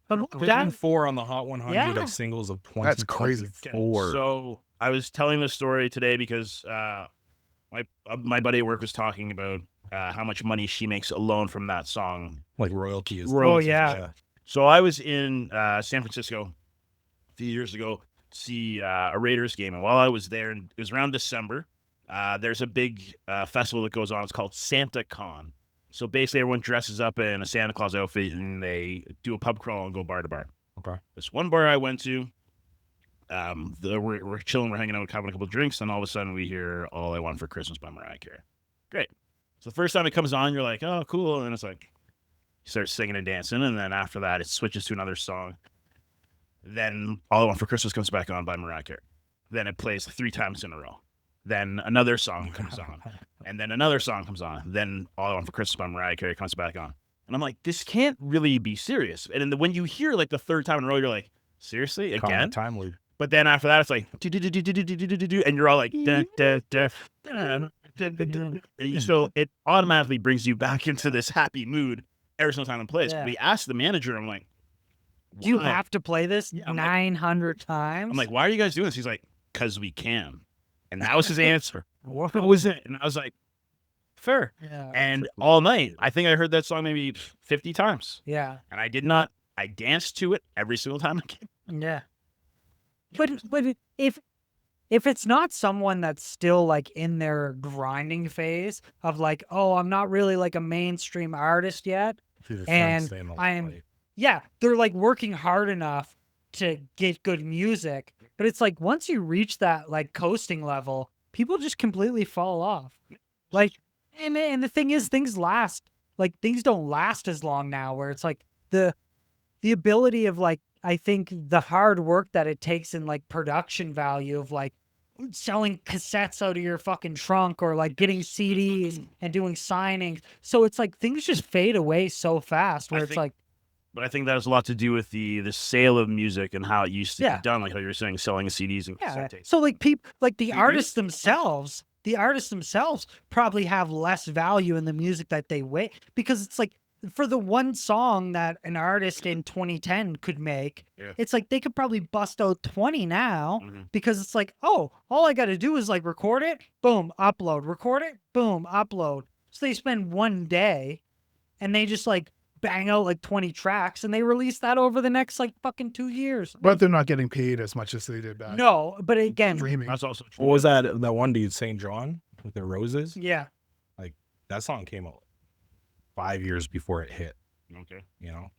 S3: But
S4: Position
S3: that,
S4: 4 on the Hot 100
S3: Yeah.
S4: of singles of
S2: That's crazy.
S4: 2024.
S1: So I was telling this story today because my buddy at work was talking about how much money she makes alone from that song.
S4: Like royalties.
S1: Royalties,
S3: yeah.
S1: So I was in San Francisco a few years ago to see a Raiders game, and while I was there, and it was around December, there's a big festival that goes on. It's called Santa Con. So basically, everyone dresses up in a Santa Claus outfit, and they do a pub crawl and go bar to bar.
S4: Okay.
S1: This one bar I went to, we're chilling, we're hanging out, having a couple drinks, and all of a sudden we hear "All I Want for Christmas" by Mariah Carey. Great. So the first time it comes on, you're like, "Oh, cool," and then it's like you start singing and dancing, and then after that, it switches to another song. Then "All I Want for Christmas" comes back on by Mariah Carey. Then it plays 3 times in a row. Then another song comes on, and then another song comes on. Then "All I Want for Christmas" by Mariah Carey comes back on, and I'm like, this can't really be serious. And then when you hear like the 3rd time in a row, you're like, seriously again?
S4: Timely.
S1: But then after that, it's like, and you're all like, da, da, da, da, da, da, da. So it automatically brings you back into this happy mood every single time it plays.
S3: Yeah.
S1: We asked the manager, I'm like,
S3: do you
S1: why?
S3: have to play this
S1: Yeah, I'm like-
S3: 900 times?
S1: I'm like, why are you guys doing this? He's like, because we can. And that was his answer. What was it? And I was like, fair.
S3: Yeah.
S1: And all night, I think I heard that song maybe 50 times.
S3: Yeah.
S1: And I danced to it every single time I came.
S3: Yeah. But if it's not someone that's still like in their grinding phase of like, oh, I'm not really like a mainstream artist yet, and yeah, they're like working hard enough to get good music, but it's like once you reach that like coasting level, people just completely fall off. Like, and the thing is, things don't last as long now. Where it's like the ability of like, I think the hard work that it takes in like production value of like selling cassettes out of your fucking trunk or like getting CDs and doing signings. So it's like things just fade away so fast where
S1: But I think that has a lot to do with the sale of music and how it used to
S3: Yeah.
S1: be done, like how you were saying, selling CDs and cassette tapes.
S3: So like people, like the
S1: Do you agree?
S3: the artists themselves probably have less value in the music that they because it's like for the one song that an artist in 2010 could make, it's like they could probably bust out 20 now because it's like, oh, all I got to do is like record it, boom, upload, record it, boom, upload. So they spend one day and they just like bang out like 20 tracks and they release that over the next like fucking 2 years.
S2: But they're not getting paid as much as they did back.
S3: No, but again,
S2: Streaming.
S1: That's also true.
S4: What was that one dude, St. John, with the roses?
S3: yeah.
S4: That song came out 5 years before it hit.
S1: Okay.
S4: You know,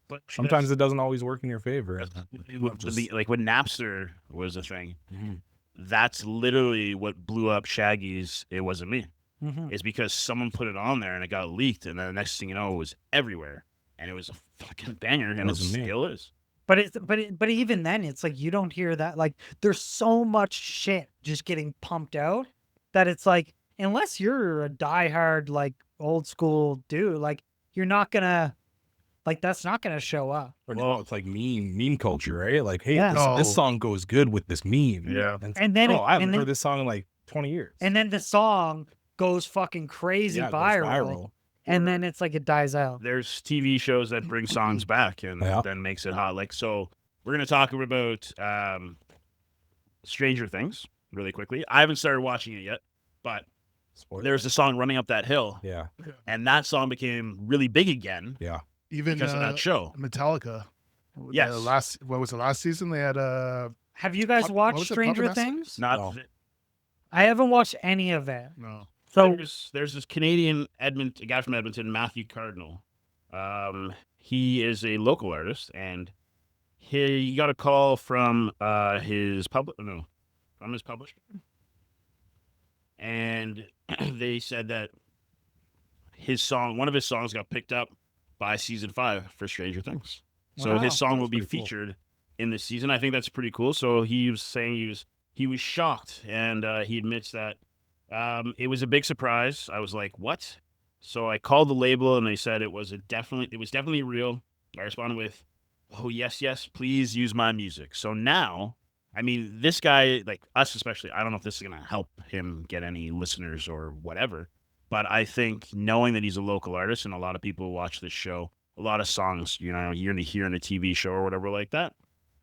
S1: But
S4: sometimes it doesn't always work in your favor.
S1: like when Napster was a thing, that's literally what blew up Shaggy's It Wasn't Me. Is because someone put it on there and it got leaked, and then the next thing you know, it was everywhere, and it was a fucking banger, and it
S4: wasn't me.
S1: still is.
S3: But even then, it's like you don't hear that. Like there's so much shit just getting pumped out that it's like unless you're a diehard like old school dude, like you're not gonna like that's not gonna show up.
S4: Well, it's like meme culture, right? Like, hey,
S3: Yeah.
S4: this song goes good with this meme.
S1: Yeah.
S3: And then
S4: I haven't
S3: and then,
S4: heard this song in like 20 years.
S3: and then the song goes fucking crazy
S4: Yeah, it goes
S3: viral, and then it's like it dies out.
S1: There's TV shows that bring songs back and then makes it hot. Like, so we're gonna talk about Stranger Things really quickly. I haven't started watching it yet, but there's a song Running Up That Hill.
S4: Yeah.
S1: And that song became really big again.
S4: Yeah.
S2: Even
S1: because of that show.
S2: Metallica.
S1: Yes.
S2: What was the last season? They had
S3: Have you guys
S2: what
S3: watched
S2: was it,
S3: Stranger
S2: Puppet Master?
S3: Things?
S1: Not
S4: No.
S3: I haven't watched any of it.
S2: no.
S3: So
S1: there's this Canadian a guy from Edmonton, Matthew Cardinal. He is a local artist, and he got a call from his publisher, and they said that one of his songs got picked up by season 5 for Stranger Things. So
S3: Wow.
S1: his song will be
S4: pretty cool.
S1: featured in this season. I think that's pretty cool. So he was saying he was shocked, and he admits that it was a big surprise. I was like, what? So I called the label, and they said it was definitely real. I responded with, oh, yes, please use my music. So now, I mean, this guy, like us especially, I don't know if this is going to help him get any listeners or whatever, but I think knowing that he's a local artist and a lot of people watch this show, a lot of songs, you're going to hear in a TV show or whatever like that,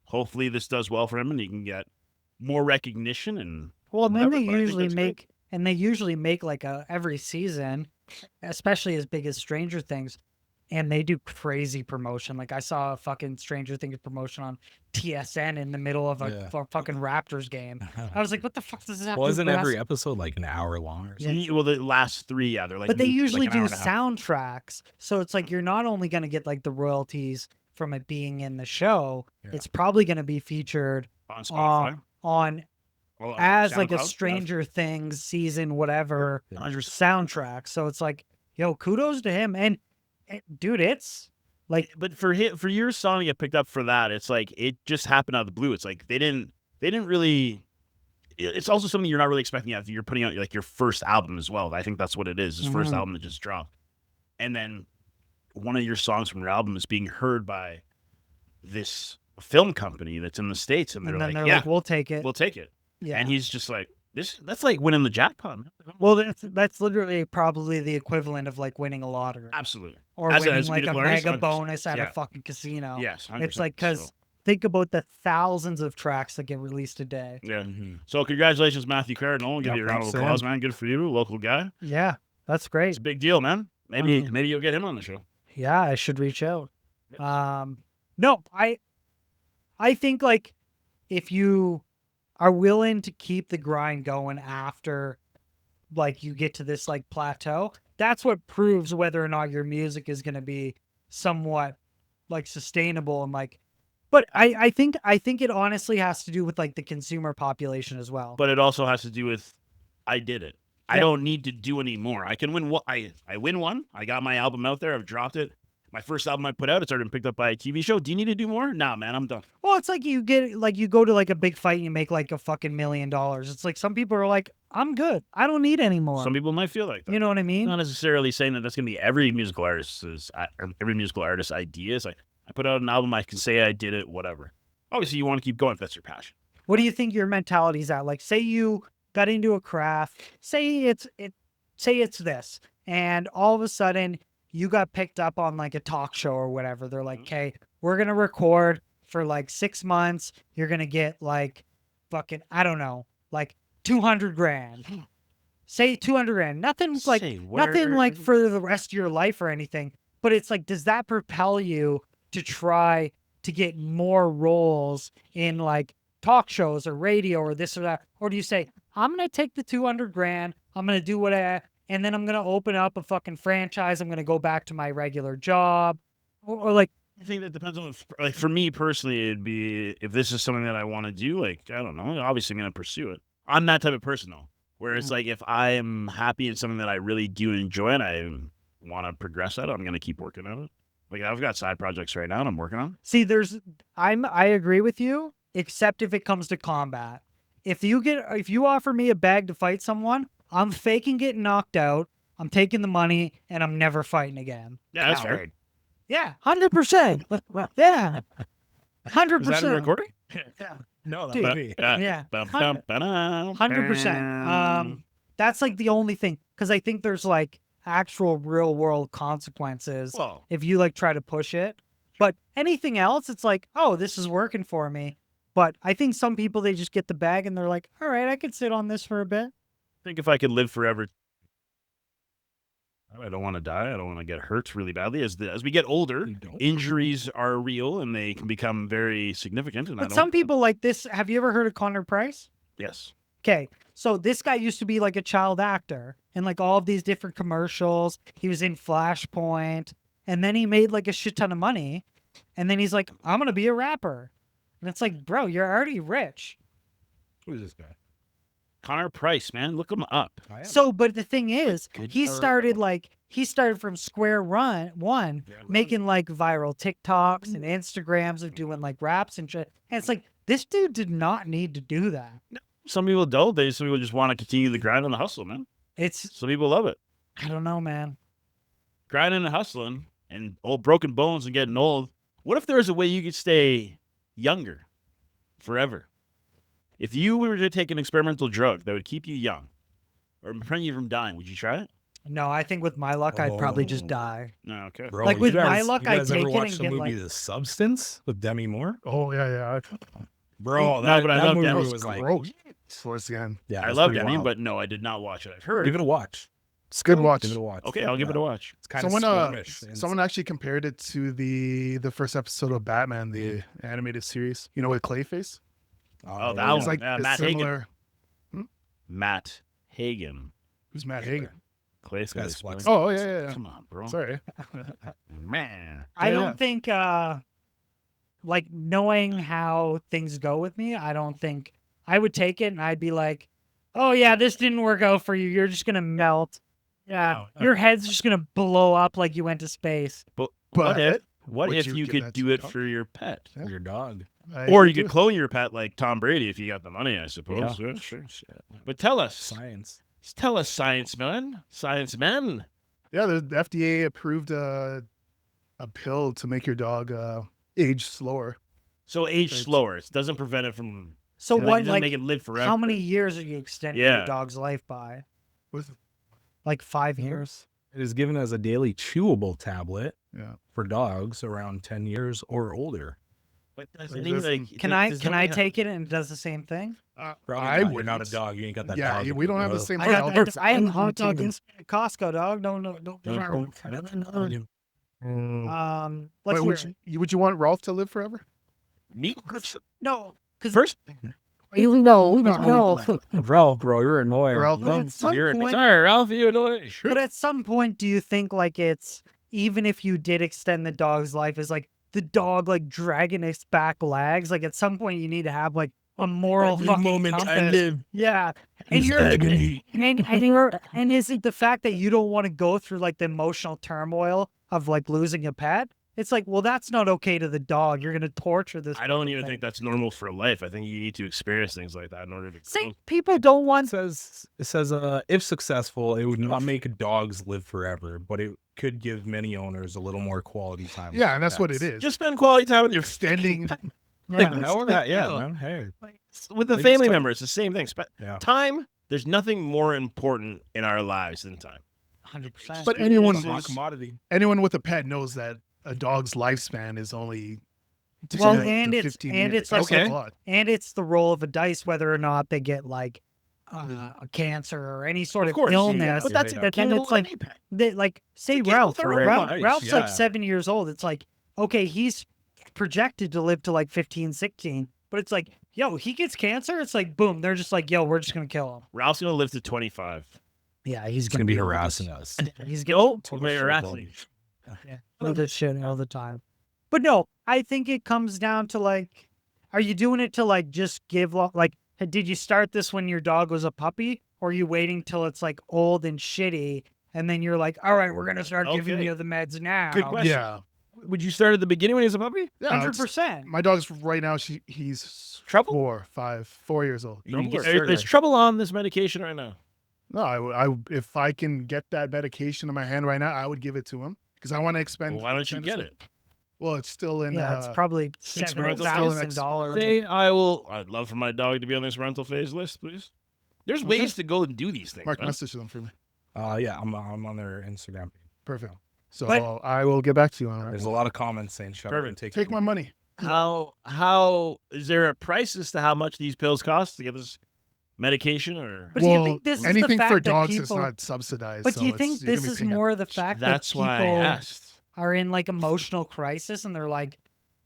S1: hopefully this does well for him and he can get more recognition. And
S3: well, then
S1: whatever, but I think
S3: they usually make like every season, especially as big as Stranger Things, and they do crazy promotion. Like I saw a fucking Stranger Things promotion on TSN in the middle of a fucking Raptors game. I was like, what the fuck does this have to do with
S4: Wasn't every
S3: basketball?
S4: episode like an hour long or something?
S1: Well, the last 3, they're like,
S3: But they usually
S1: like an hour
S3: do
S1: and a half.
S3: soundtracks. So it's like you're not only going to get like the royalties from it being in the show, it's probably going to be featured
S1: On Spotify.
S3: on
S1: Well,
S3: as like a
S1: SoundCloud?
S3: Stranger Things season whatever
S1: 100%.
S3: soundtrack. So it's like, yo, kudos to him. And dude, it's like,
S1: But for your song to get picked up for that, it's like it just happened out of the blue. It's like they didn't really. It's also something you're not really expecting after you're putting out like your first album as well. I think that's what it is. His first album that just dropped, and then one of your songs from your album is being heard by this film company that's in the States, and they're
S3: and then
S1: like,
S3: they're
S1: yeah,
S3: like, we'll take it.
S1: we'll take it.
S3: Yeah.
S1: And he's just like, that's like winning the jackpot, man.
S3: Well, that's literally probably the equivalent of like winning a lottery
S1: Absolutely.
S3: or
S1: As
S3: winning
S1: a
S3: like a
S1: musical artist,
S3: mega
S1: 100%.
S3: bonus at
S1: Yeah.
S3: a fucking casino.
S1: Yes, 100%.
S3: It's like, because
S1: So,
S3: think about the thousands of tracks that get released a day.
S1: yeah. So congratulations, Matthew Cardinal. I'll give you a round of
S4: thanks,
S1: applause,
S4: Sam.
S1: man. Good for you, local guy.
S3: Yeah. That's great.
S1: It's a big deal, man. Maybe you'll get him on the show.
S3: Yeah, I should reach out. No, I think like if you are willing to keep the grind going after like you get to this like plateau, that's what proves whether or not your music is going to be somewhat like sustainable and like. But I think it honestly has to do with like the consumer population as well.
S1: But it also has to do with I did it. I
S3: Yeah.
S1: don't need to do any more. I can win. I win one. I got my album out there. I've dropped it. My first album I put out, it's already been picked up by a TV show. Do you need to do more? Nah, man, I'm done.
S3: Well, it's like you go to like a big fight and you make like a fucking $1 million. It's like some people are like, I'm good. I don't need any more.
S1: Some people might feel like that.
S3: You know what I mean?
S1: Not necessarily saying that that's going to be every musical artist's idea. It's like, I put out an album, I can say I did it, whatever. Obviously, you want to keep going if that's your passion.
S3: What do you think your mentality's at? Like, say you got into a craft, say it's this, and all of a sudden you got picked up on like a talk show or whatever. They're like, okay, we're gonna record for like 6 months. You're gonna get like fucking, I don't know, like 200 grand. Say 200 grand. Nothing like for the rest of your life or anything. But it's like, does that propel you to try to get more roles in like talk shows or radio or this or that? Or do you say, I'm going to take the 200 grand, I'm going to do and then I'm going to open up a fucking franchise, I'm going to go back to my regular job? Or like,
S1: I think that depends on, like, for me personally, it'd be, if this is something that I want to do, like, I don't know, obviously I'm going to pursue it. I'm that type of person, though, where it's like, if I am happy in something that I really do enjoy and I want to progress at it, I'm going to keep working on it. Like, I've got side projects right now and I'm working on.
S3: see, I agree with you, except if it comes to combat. If you offer me a bag to fight someone, I'm faking getting knocked out, I'm taking the money, and I'm never fighting again.
S1: Yeah, that's fair.
S3: Yeah, 100%. Yeah, 100%.
S1: Is that a recording?
S3: Yeah.
S4: No, that
S3: Dude,
S4: would be.
S3: Yeah, 100%. That's like the only thing, because I think there's like actual real world consequences
S1: Well,
S3: if you like try to push it. But anything else, it's like, oh, this is working for me. But I think some people, they just get the bag and they're like, all right, I could sit on this for a bit.
S1: I think if I could live forever, I don't want to die. I don't want to get hurt really badly. As we get older,
S4: You don't.
S1: injuries are real and they can become very significant. And
S3: But some people like this. Have you ever heard of Connor Price?
S1: yes,
S3: Okay, so this guy used to be like a child actor in like all of these different commercials. He was in Flashpoint, and then he made like a shit ton of money, and then he's like, I'm gonna be a rapper. And it's like, bro, you're already rich.
S4: Who is this guy?
S1: Connor Price, man, look him up.
S4: I am.
S3: So, but the thing is,
S1: Good
S3: he
S1: for-
S3: started from square one,
S4: Yeah,
S3: making like viral TikToks and Instagrams of doing like raps and shit. And it's like, this dude did not need to do that.
S1: Some people don't. Some people just want to continue the grind and the hustle, man.
S3: It's,
S1: Some people love it.
S3: I don't know, man.
S1: Grinding and hustling and old broken bones and getting old. What if there was a way you could stay younger forever? If you were to take an experimental drug that would keep you young or prevent you from dying, would you try it?
S3: No, I think with my luck, I'd probably just
S4: Oh.
S3: die.
S1: No, okay.
S4: Bro,
S3: Like,
S4: you
S3: with my
S4: guys-
S3: luck,
S4: you
S3: I'd
S4: guys
S3: take
S4: ever
S3: it
S4: watch
S3: and
S4: the
S3: get,
S4: movie
S3: like-
S4: The Substance with Demi Moore?
S2: Oh yeah.
S4: Bro,
S1: No,
S4: that,
S1: but I
S4: that
S1: love
S4: movie
S1: Demi.
S4: was like,
S2: gross towards the end.
S4: yeah,
S1: I
S4: it's
S1: love
S4: pretty
S1: Demi,
S4: wild.
S1: but no, I did not watch it. I've heard.
S4: Give it a watch.
S2: It's a good watch.
S4: Give it a watch.
S1: Okay, I'll give it a watch.
S4: It's kind of
S2: Someone actually compared it to the first episode of Batman, the animated series. You know, with Clayface.
S1: Oh, that
S4: yeah.
S1: one.
S2: It's like
S1: Yeah,
S2: it's
S1: Matt Hagen.
S2: similar.
S1: Matt Hagen.
S2: Who's Matt Hagen?
S1: Clay's
S4: Guy's
S1: guy's
S4: flex.
S2: Oh yeah.
S1: Come on, bro.
S2: Sorry.
S1: Man.
S3: I
S2: Yeah.
S3: don't think, like, knowing how things go with me, I don't think I would take it and I'd be like, oh, yeah, this didn't work out for you. You're just going to melt. Yeah.
S4: Oh,
S3: Your head's just going to blow up like you went to space.
S1: What
S2: But
S1: if
S2: would
S1: you
S2: you give
S1: could
S2: that
S1: do
S2: to
S1: it
S2: dog?
S1: for your pet?
S2: Yeah.
S4: Your dog.
S1: Or you could clone your pet like Tom Brady if you got the money, I suppose.
S4: Yeah.
S1: Yeah, sure. But tell us,
S4: Science.
S1: science men.
S2: Yeah, the FDA approved a pill to make your dog age slower.
S1: So age
S2: Right.
S1: slower. It doesn't prevent it from.
S3: So
S1: it
S3: what,
S1: doesn't
S3: like,
S1: make it live forever.
S3: how many years are you extending
S1: Yeah.
S3: your dog's life by?
S2: What's
S3: Like 5 years?
S4: It is given as a daily chewable tablet
S2: Yeah.
S4: for dogs around 10 years or older.
S1: But does
S2: Like,
S1: it even,
S2: doesn't-
S1: like,
S3: Can I take it and it does the same thing?
S4: Probably
S2: I
S4: not. You're
S2: would
S4: not a dog. You ain't got that
S2: Yeah,
S4: dog.
S2: we don't have the
S4: bro.
S2: same.
S3: I got
S2: dog.
S3: I have a hot dog in Costco, dog. No. Let's
S2: Wait,
S3: hear it.
S2: would you want Rolf to live forever?
S1: Me?
S3: No, because
S1: First,
S5: You know, Ralph, bro, you're annoying.
S2: Ralph,
S3: But at some
S1: you're
S3: point,
S1: sorry, Ralph, you annoy.
S3: but at some point, do you think like it's even if you did extend the dog's life, is like the dog like dragging its back legs? Like at some point, you need to have like a moral fucking
S4: moment I
S3: compass.
S4: live.
S3: Yeah, and you're and is it the fact that you don't want to go through like the emotional turmoil of like losing a pet? It's like, well, that's not okay to the dog. You're gonna torture this.
S1: I don't
S3: fucking
S1: even
S3: thing.
S1: think that's normal for life. I think you need to experience things like that in order to.
S3: See, people don't want.
S4: It says, if successful, it would not make dogs live forever, but it could give many owners a little more quality time.
S2: yeah, and that's what it
S4: Pets.
S2: is.
S1: Just spend quality time with your
S2: Extending.
S1: Like,
S4: Yeah, man. Hey,
S1: with the
S4: Like,
S1: family
S4: it's
S1: member. It's the same thing.
S4: yeah.
S1: Time. There's nothing more important in our lives than time.
S3: 100%.
S2: But anyone
S4: It's not a commodity.
S2: anyone with a pet knows that a dog's lifespan is only
S3: Well,
S2: 10 to
S3: and it's
S2: 15
S3: and
S2: years.
S3: it's like
S1: Okay.
S2: a lot.
S3: and it's the roll of a dice whether or not they get like a cancer or any sort of,
S1: course,
S3: illness.
S1: But that's
S4: Yeah.
S1: that
S3: And
S1: can't
S3: it's like they, like say
S1: get
S3: Ralph.
S1: with a
S3: Ralph
S4: nice,
S3: Ralph's like
S4: yeah.
S3: 7 years old. It's like, okay, he's projected to live to like 15, 16. But it's like, yo, he gets cancer. It's like, boom, they're just like, yo, we're just gonna kill him.
S1: Ralph's gonna live to 25.
S3: Yeah, he's
S4: It's gonna be harassing us.
S3: He's
S1: Go.
S3: getting
S1: harassing.
S3: this shit all the time. But no, I think it comes down to like, are you doing it to like just give like, did you start this when your dog was a puppy, or are you waiting till it's like old and shitty, and then you're like, all right, we're gonna start giving
S1: Okay.
S3: you the meds now.
S1: Good question.
S2: Yeah.
S1: Would you start at the beginning when he was a puppy?
S2: Yeah.
S3: 100%.
S2: My dog's right now. He's
S1: Trouble?
S2: 4 years old.
S1: You can
S4: Trouble
S1: get
S4: or
S1: started. There's
S4: sugar?
S1: trouble on this medication right now.
S2: No, if I can get that medication in my hand right now, I would give it to him because I want to expend.
S1: Well, why don't you get it?
S2: Well, it's still in.
S3: Yeah, it's probably
S2: $7,000.
S3: $7,000.
S1: Say I will. I'd love for my dog to be on this rental phase list, please. There's ways to go and do these things.
S2: Mark,
S1: man.
S2: message them for me.
S4: Yeah, I'm on their Instagram page.
S2: Perfect. So
S3: But-
S2: I will get back to you on that.
S4: There's a lot of comments saying, "Shut up and
S1: Perfect.
S2: Take my money.
S1: How is there a price as to how much these pills cost to get this medication, or
S3: But do you
S2: Well,
S3: think this is the
S2: anything
S3: fact
S2: for
S3: that
S2: dogs is
S3: people-
S2: not subsidized.
S3: But
S2: so
S3: do you
S2: it's-
S3: think
S2: you're gonna
S3: this
S2: be
S3: is
S2: paying
S3: more the fact
S1: that's
S3: that
S1: why I
S3: people
S1: asked.
S3: are in like emotional crisis and they're like,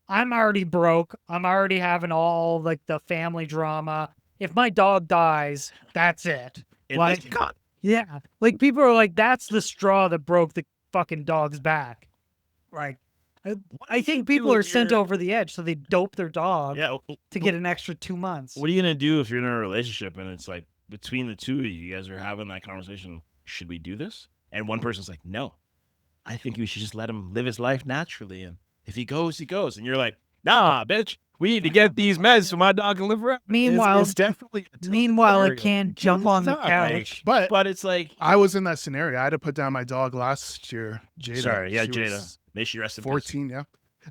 S3: I'm already broke. I'm already having all like the family drama. If my dog dies, that's it.
S1: In
S3: Like-
S1: this con-
S3: Yeah. Like people are like, that's the straw that broke the fucking dog's back. Like, I think people are sent over the edge, so they dope their dog
S1: Yeah.
S3: to get an extra 2 months.
S1: What are you gonna do if you're in a relationship and it's like between the two of you, you guys are having that conversation? Should we do this? And one person's like, no, I think we should just let him live his life naturally, and if he goes, he goes. And you're like, nah, bitch, we need to get these meds so my dog can live forever.
S3: Meanwhile,
S1: it's definitely.
S3: it can't jump on the
S1: It's not,
S3: couch.
S1: But it's like,
S2: I was in that scenario. I had to put down my dog last year, Jada.
S1: sorry, yeah,
S2: She
S1: Jada,
S2: was
S1: may she rest in peace.
S2: 14, yeah.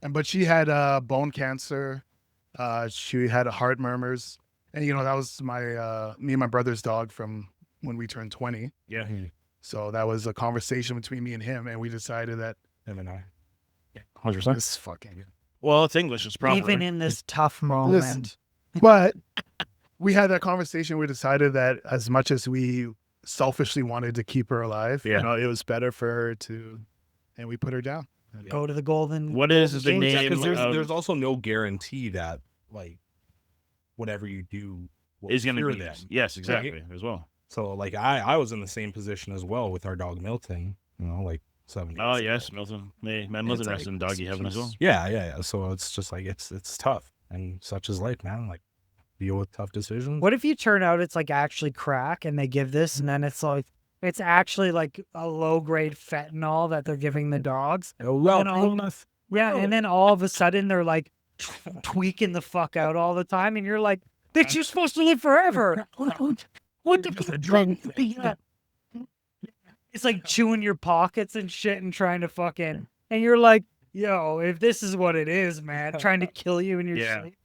S2: But she had bone cancer. She had heart murmurs. And, that was me and my brother's dog from when we turned 20.
S1: Yeah.
S2: So that was a conversation between me and him. And we decided that
S4: Him and I.
S1: 100%.
S2: this is fucking
S1: Well, it's English. It's proper.
S3: Even in this tough moment.
S2: Listen, but we had that conversation. We decided that as much as we selfishly wanted to keep her alive,
S1: Yeah.
S2: it was better for her and we put her down.
S3: Go to the golden.
S1: What is the
S3: Golden Gate.
S1: name?
S4: Because
S1: of-
S4: there's also no guarantee that like whatever you do will
S1: is going to
S4: cure
S1: be
S4: them.
S1: yes, exactly as well.
S4: So like I was in the same position as well with our dog Milton. Like 7
S1: Oh
S4: years
S1: yes,
S4: ago.
S1: Milton. May Milton
S2: It's
S1: rest
S2: like-
S1: in doggy heaven as well.
S4: Yeah. So it's just like it's tough, and such is life, man. Like deal with tough decisions.
S3: What if you turn out it's like actually crack and they give this and then it's like, it's actually like a low grade fentanyl that they're giving the dogs.
S4: Oh, well,
S3: And all- Yeah. And then all of a sudden they're like tweaking the fuck out all the time. And you're like, bitch, you're supposed to live forever. What the drug? Yeah. It's like chewing your pockets and shit and trying to fucking, and you're like, yo, if this is what it is, man, trying to kill you in your
S1: Yeah.
S3: sleep,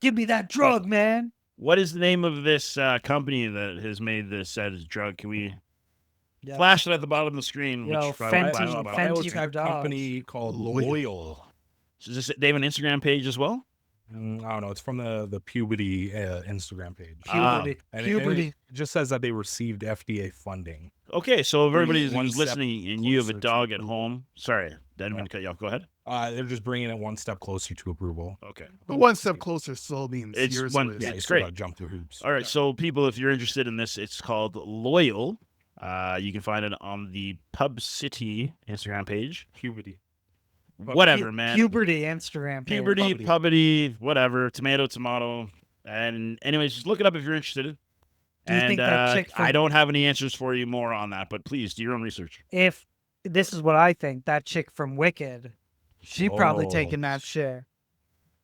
S3: give me that drug, man.
S1: What is the name of this company that has made this said drug? Can we
S3: Yeah.
S1: flash it at the bottom of the screen?
S3: Yo,
S1: which probably-
S3: Fenty-
S1: I don't know.
S3: Fenty
S4: It's a
S3: for dogs.
S4: company called
S2: Loyal.
S4: Loyal.
S1: So is this, they have an Instagram page as well?
S4: I don't know. It's from the puberty Instagram page.
S3: Puberty.
S4: And
S2: Puberty.
S4: it just says that they received FDA funding.
S1: Okay, so if everybody's
S4: One
S1: who's
S4: step
S1: listening and you have a
S4: closer to
S1: dog at
S4: approval.
S1: home, sorry, didn't mean to cut you off. Go ahead.
S4: They're just bringing it one step closer to approval.
S1: Okay.
S2: But one step closer still means
S1: It's
S2: yours
S1: one-
S2: was.
S1: yeah,
S4: you
S1: it's
S4: still
S1: great.
S4: gotta jump through hoops.
S1: All right, so people, if you're interested in this, it's called Loyal. You can find it on the Pub City Instagram page.
S4: Puberty.
S1: Whatever, man.
S3: Puberty Instagram. page.
S1: Puberty, pubbity, whatever. Tomato. And anyways, just look it up if you're interested.
S3: Do you think that chick
S1: I
S3: from-
S1: don't have any answers for you more on that, but please do your own research.
S3: If this is what I think, that chick from Wicked, she probably
S4: Oh.
S3: taking that shit.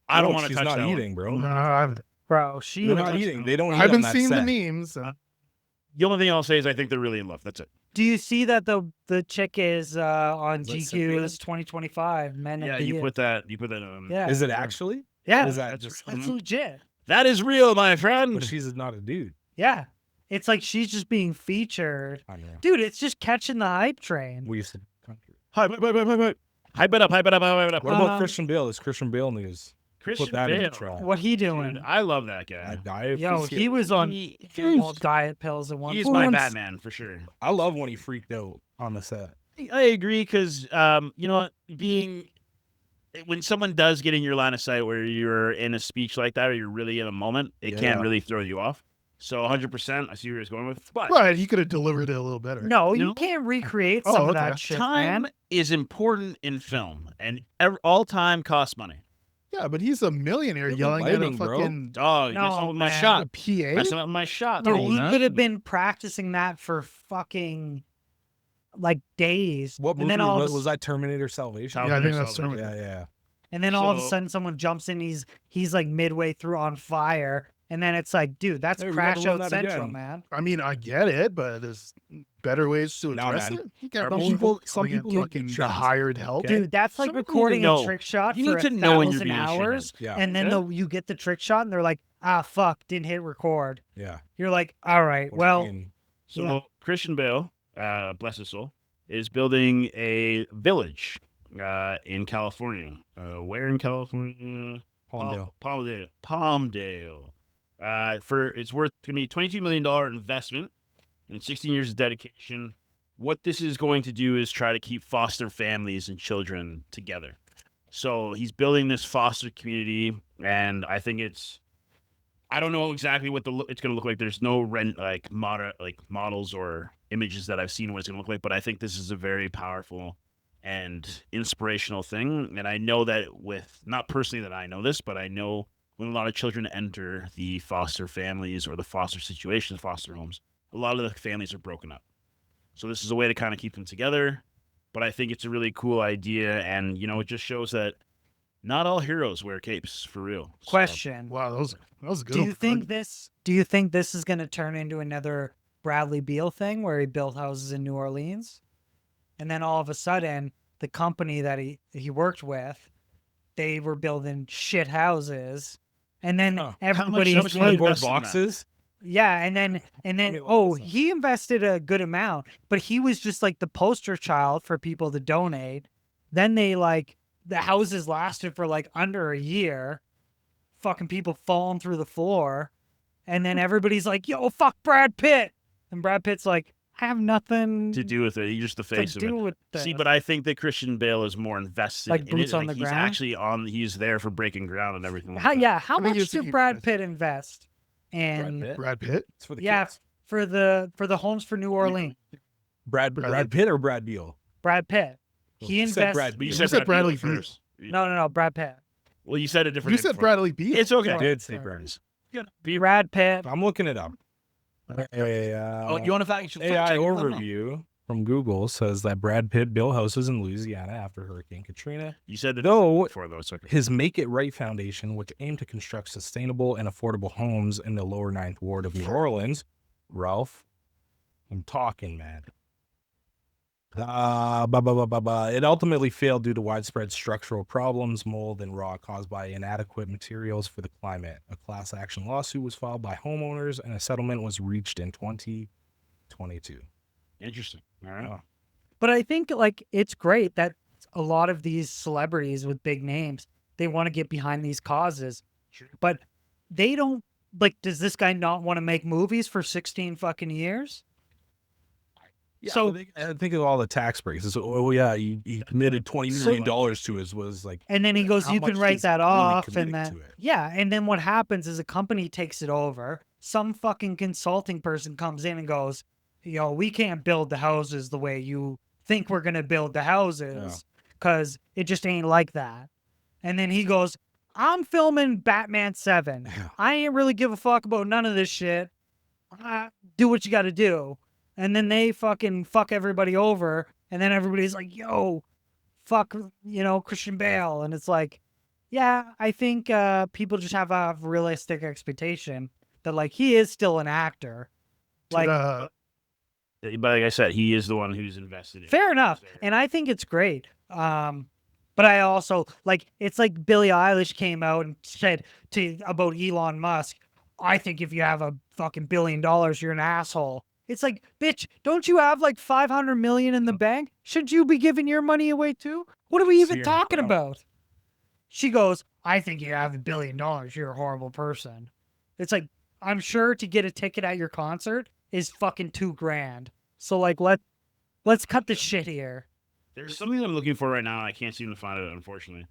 S1: I don't
S4: No,
S1: want to
S4: she's
S1: touch
S4: not
S1: that one.
S4: eating, bro.
S2: No, I've,
S3: Bro, she
S4: They're not eating. They don't. Eat
S2: I've
S4: on
S2: been
S4: that
S2: seeing
S4: set.
S2: the memes.
S1: The only thing I'll say is I think they're really in love. That's it.
S3: Do you see that the chick is on
S4: Is that
S3: GQ's 2025 Men
S1: Yeah,
S3: of the
S1: you
S3: Year?
S1: put that. on.
S3: Yeah,
S4: Is it actually?
S3: yeah,
S4: Is that
S1: That's
S4: just?
S3: that's legit.
S1: That is real, my
S4: But
S1: friend.
S4: she's not a dude.
S3: Yeah, it's like she's just being featured,
S4: I know.
S3: dude. It's just catching the hype train.
S4: We used to country.
S1: Hype it up.
S4: What about
S3: Um,
S4: Christian Bale? Is Christian Bale news?
S1: Christian
S4: Put that in the
S1: Bale.
S4: trial.
S3: What he doing?
S1: Dude, I love that guy.
S3: Yo, he was on
S1: He-
S3: all diet pills at one
S1: He's
S3: point.
S1: my Batman for sure.
S4: I love when he freaked out on the set.
S1: I agree because you know what, when someone does get in your line of sight where you're in a speech like that or you're really in a moment, it can
S4: Yeah.
S1: really throw you off. So 100%, I see where he's going with. But
S2: But he could have delivered it a little better.
S3: No, you
S1: No?
S3: can't recreate
S2: Oh,
S3: some of
S2: okay.
S3: that shit,
S1: time
S3: man.
S1: is important in film, and all time costs money.
S2: Yeah, but he's a millionaire
S4: Look at
S2: yelling at a
S4: lighting, bro.
S2: fucking
S1: Dog,
S3: No,
S1: messing up with my
S3: man.
S1: shot.
S2: PA.
S1: Messing up with my shot.
S3: Bro,
S1: dude.
S3: he could have been practicing that for fucking like days.
S4: What
S3: and
S4: movie
S3: then all
S4: was,
S3: of a,
S4: was that? Terminator Salvation.
S2: Yeah, I think that's
S1: Salvation.
S2: Terminator.
S4: Yeah.
S3: and then all of a
S1: So-
S3: sudden someone jumps in, he's like midway through on fire, and then it's like, dude, that's
S4: Hey, we gotta
S3: Crash
S4: run
S3: Out
S4: that
S3: Central,
S4: again.
S3: man.
S2: I mean, I get it, but there's better ways to
S4: No,
S2: address
S4: man.
S2: it. You can't
S1: Some
S2: be
S4: people
S2: fucking
S4: get shots.
S2: hired help.
S4: Okay.
S3: Dude, that's like
S1: Some people
S3: recording
S1: need to
S3: a
S1: know.
S3: trick shot
S1: You
S3: for
S1: need to know when you're
S3: 1,000
S1: being a shithead.
S3: hours,
S4: Yeah.
S3: and then you get the trick shot, and they're like, ah, fuck, didn't hit record.
S4: Yeah.
S3: You're like, all right,
S4: What
S3: well,
S4: do you mean?
S1: So
S3: Yeah.
S1: Christian Bale, bless his soul, is building a village in California. Where in California?
S4: Palmdale.
S1: Palmdale. It's worth going to be $22 million investment and 16 years of dedication. What this is going to do is try to keep foster families and children together. So he's building this foster community, and I think I don't know exactly what it's going to look like. There's no models or images that I've seen what it's going to look like, but I think this is a very powerful and inspirational thing. And I know that not personally that I know this, but I know when a lot of children enter the foster families or the foster situations, foster homes, a lot of the families are broken up. So this is a way to kind of keep them together. But I think it's a really cool idea, and it just shows that not all heroes wear capes for real. So-
S3: question.
S2: Wow, that was a good.
S3: Do you
S2: one.
S3: think this is going to turn into another Bradley Beal thing where he built houses in New Orleans, and then all of a sudden the company that he worked with, they were building shit houses, and then
S4: Huh.
S3: everybody
S1: how much money
S4: Cardboard
S1: invest in that?
S4: boxes.
S3: yeah, and then
S4: what is
S3: he invested a good amount, but he was just like the poster child for people to donate. Then the houses lasted for like under a year, fucking people falling through the floor, and then everybody's like, "Yo, fuck Brad Pitt," and Brad Pitt's like, "I have nothing
S1: to do with it. He's just the
S3: to
S1: face of it.
S3: do with this."
S1: See, but I think that Christian Bale is more invested
S3: Like
S1: in
S3: boots
S1: it.
S3: on the
S1: He's
S3: ground?
S1: actually he's there for breaking ground and everything. Like
S3: how,
S1: that.
S3: yeah, how
S2: I think
S3: much
S2: you're
S3: did
S2: thinking
S3: Brad
S2: Brad
S3: Pitt invest? And
S2: Brad Pitt.
S4: It's for the
S3: yeah,
S4: kids.
S3: for the homes for New Orleans,
S4: Brad Pitt or Brad Beal?
S3: Brad Pitt. He
S4: You said
S3: invested.
S4: Brad
S1: But
S4: Beal.
S1: you
S2: said
S1: said
S2: Bradley
S1: Beal
S2: Beal.
S1: first.
S3: No, Brad Pitt.
S1: Well, you said a different.
S2: You
S1: name
S2: said
S1: before.
S2: Bradley Beal.
S1: It's okay.
S4: I did say
S3: Sorry.
S4: Brad.
S3: Brad Pitt.
S4: I'm looking it up.
S1: Oh, you want to fact?
S4: AI overview from Google says that Brad Pitt built houses in Louisiana after Hurricane Katrina.
S1: You said it
S4: No,
S1: before though. So
S4: his Make It Right Foundation, which aimed to construct sustainable and affordable homes in the lower Ninth Ward of New Orleans. Ralph, I'm talking, man. It ultimately failed due to widespread structural problems, mold, and rot caused by inadequate materials for the climate. A class action lawsuit was filed by homeowners, and a settlement was reached in 2022.
S1: interesting. All right.
S3: But I think like it's great that a lot of these celebrities with big names, they want to get behind these causes. But they don't, like, does this guy not want to make movies for 16 fucking years?
S4: Yeah,
S3: So-
S4: I think of all the tax breaks. It's, oh yeah, he committed $20 million to his was like,
S3: And then he goes,
S4: how
S3: you can
S4: much
S3: write
S4: is
S3: that
S4: really
S3: off.
S4: committing
S3: And
S4: to
S3: then,
S4: it?
S3: yeah. And then what happens is a company takes it over. Some fucking consulting person comes in and goes, we can't build the houses the way you think we're going to build the houses because it just ain't like that. And then he goes, I'm filming Batman 7.
S4: Yeah.
S3: I ain't really give a fuck about none of this shit. Do what you got to do. And then they fucking fuck everybody over. And then everybody's like, yo, fuck, Christian Bale. And it's like, yeah, I think people just have a realistic expectation that, like, he is still an actor. Like,
S2: uh,
S1: But like I said, he is the one who's invested in
S3: fair enough. And I think it's great. But I also, like, it's like Billie Eilish came out and said about Elon Musk, I think if you have a fucking $1 billion, you're an asshole. It's like, bitch, don't you have like 500 million in the bank? Should you be giving your money away too? What are we even
S4: you're
S3: talking
S4: proud.
S3: about? She goes, I think you have $1 billion. You're a horrible person. It's like, I'm sure to get a ticket at your concert is fucking $2,000. So like, let's cut the shit here.
S1: There's something I'm looking for right now. And I can't seem to find it, unfortunately.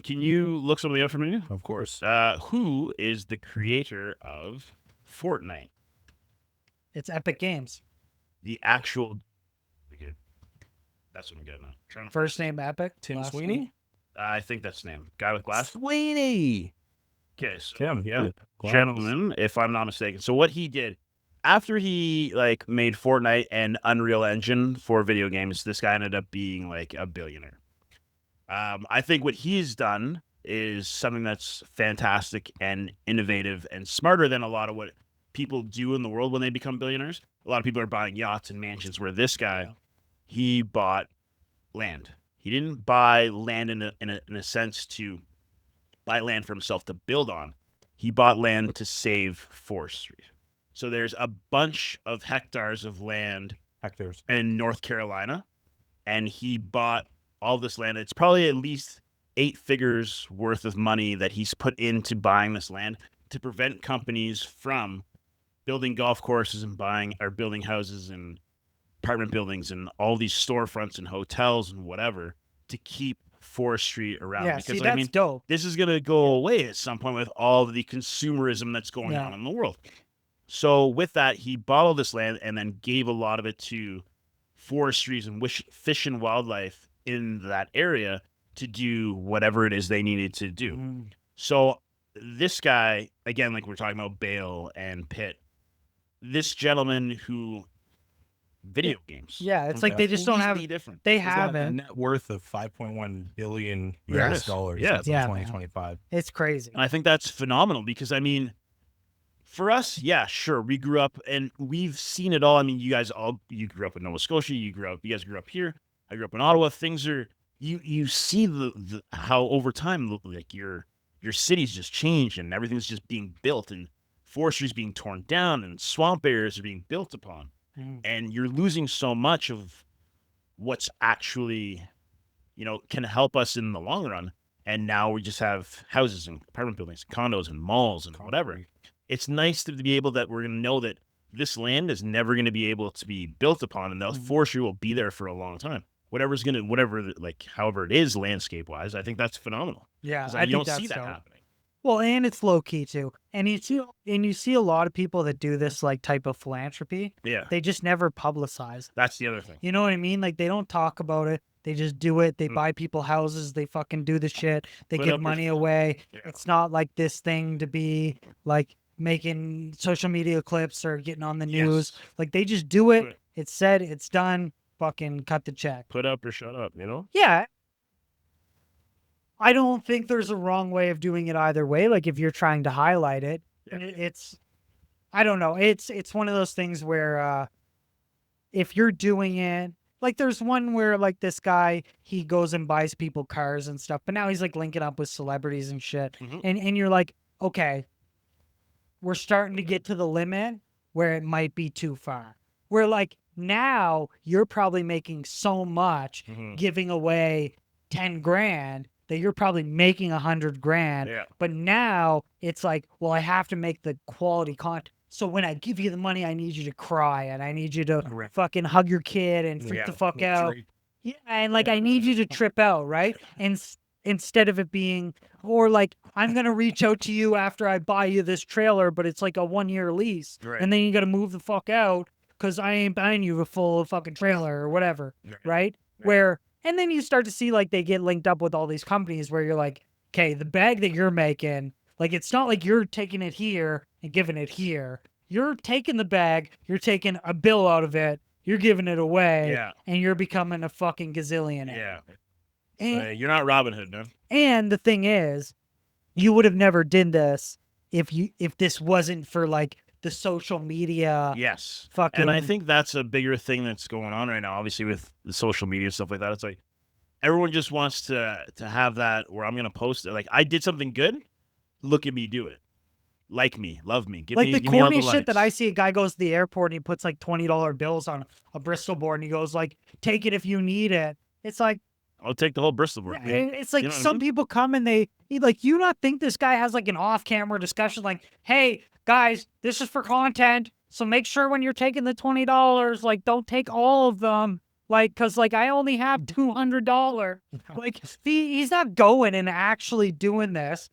S1: Can you look something up for me?
S4: Of course.
S1: Who is the creator of Fortnite?
S3: It's Epic Games.
S1: The actual. Okay. That's what I'm getting at. Trying to-
S3: First name Epic.
S4: Tim
S3: last
S4: Sweeney?
S3: name-
S1: I think that's the name. Guy with glasses.
S4: Sweeney.
S1: Okay, so
S4: Tim, yeah.
S1: gentleman, if I'm not mistaken. So what he did after he like made Fortnite and Unreal Engine for video games, this guy ended up being like a billionaire. I think what he's done is something that's fantastic and innovative and smarter than a lot of what people do in the world when they become billionaires. A lot of people are buying yachts and mansions, where this guy, he bought land. He didn't buy land in a sense to buy land for himself to build on. He bought land to save forestry. So there's a bunch of hectares of land
S4: Hectares.
S1: in North Carolina, and he bought all this land. It's probably at least 8 figures worth of money that he's put into buying this land to prevent companies from building golf courses and building houses and apartment buildings and all these storefronts and hotels and whatever to keep forestry around.
S3: Yeah,
S1: Because
S3: see, that's dope.
S1: this is going to go away at some point with all the consumerism that's going
S3: Yeah.
S1: on in the world. So with that, he bought all this land and then gave a lot of it to forestries and fish and wildlife in that area to do whatever it is they needed to do.
S3: Mm.
S1: So this guy, again, like we're talking about Bale and Pitt, this gentleman who video games.
S3: Yeah, it's like they just don't have.
S1: completely different.
S3: They
S4: He's got a
S3: haven't.
S4: net worth of 5.1 billion
S2: Yes.
S4: US dollars
S1: Yeah.
S4: as of
S3: Yeah,
S4: 2025.
S3: It's crazy.
S1: And I think that's phenomenal because, I mean, for us, yeah, sure, we grew up and we've seen it all. I mean, you grew up in Nova Scotia, you guys grew up here. I grew up in Ottawa. Things are, you see the how over time, like your cities just change and everything's just being built and forestry's being torn down and swamp areas are being built upon.
S3: Mm.
S1: And you're losing so much of what's actually, can help us in the long run. And now we just have houses and apartment buildings, condos and malls and whatever. It's nice to be able that we're going to know that this land is never going to be able to be built upon, and the forestry will be there for a long time. However it is landscape wise, I think that's phenomenal.
S3: Yeah,
S1: 'Cause
S3: I
S1: you
S3: think
S1: don't
S3: that's
S1: see that
S3: dope.
S1: happening.
S3: Well, and it's low key too. And you see a lot of people that do this like type of philanthropy.
S1: Yeah,
S3: They just never publicize.
S1: that's the other thing.
S3: You know what I mean? Like they don't talk about it. They just do it. They buy people houses. They fucking do the shit. They
S1: Put
S3: give
S1: up or
S3: money
S1: shut up.
S3: away.
S1: Yeah.
S3: It's not like this thing to be like making social media clips or getting on the news.
S1: Yes.
S3: Like they just do it.
S1: Right.
S3: It's said. It's done. Fucking cut the check.
S1: Put up or shut up,
S3: Yeah. I don't think there's a wrong way of doing it either way. Like if you're trying to highlight it,
S1: Yeah.
S3: it's, I don't know. It's one of those things where if you're doing it, like there's one where like this guy, he goes and buys people cars and stuff, but now he's like linking up with celebrities and shit.
S1: Mhm.
S3: And you're like, okay, we're starting to get to the limit where it might be too far. Where like now you're probably making so much
S1: Mhm.
S3: giving away 10 grand that you're probably making 100 grand.
S1: Yeah.
S3: But now it's like, well, I have to make the quality content. So when I give you the money, I need you to cry and I need you to fucking hug your kid and freak the fuck out. Yeah, and like I need you to trip out, right? And instead of it being, or like I'm gonna reach out to you after I buy you this trailer, but it's like a 1-year lease,
S1: Right.
S3: and then you gotta move the fuck out because I ain't buying you a full fucking trailer or whatever, right? Where and then you start to see like they get linked up with all these companies where you're like, okay, the bag that you're making, like it's not like you're taking it here and giving it here. You're taking the bag, you're taking a bill out of it, you're giving it away,
S1: Yeah.
S3: and you're becoming a fucking gazillionaire.
S1: Yeah.
S3: And,
S1: You're not Robin Hood, man.
S3: and the thing is, you would have never did this if this wasn't for like the social media.
S1: Yes.
S3: Fucking.
S1: And I think that's a bigger thing that's going on right now, obviously with the social media stuff like that. It's like everyone just wants to have that where I'm gonna post it. Like I did something good, look at me do it. Like me, love me. Give
S3: like
S1: me,
S3: the
S1: give me all
S3: corny
S1: the
S3: shit that
S1: likes.
S3: I see, a guy goes to the airport and he puts like $20 bills on a Bristol board and he goes like, take it if you need it. It's like,
S1: I'll take the whole Bristol board.
S3: yeah, it's like
S1: You know what I
S3: some
S1: mean?
S3: people come and they like, you not think this guy has like an off-camera discussion like, hey guys, this is for content, so make sure when you're taking the $20, like don't take all of them, like because like I only have $200. Like he's not going and actually doing this.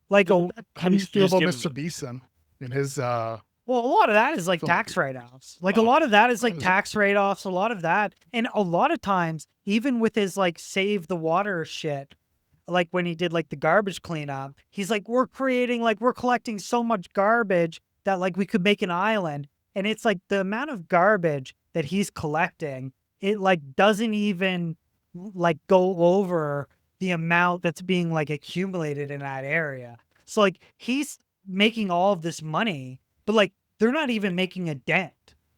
S3: Like
S2: How do you feel
S1: Just
S2: about
S1: give
S2: Mr. Beeson and his
S3: well, a lot of that is like tax write-offs. Like a lot of that is like tax write-offs. A lot of that, and a lot of times, even with his like save the water shit, like when he did like the garbage cleanup, he's like, we're collecting so much garbage that like we could make an island. And it's like the amount of garbage that he's collecting, it like doesn't even like go over the amount that's being like accumulated in that area. So like he's making all of this money, but like they're not even making a dent.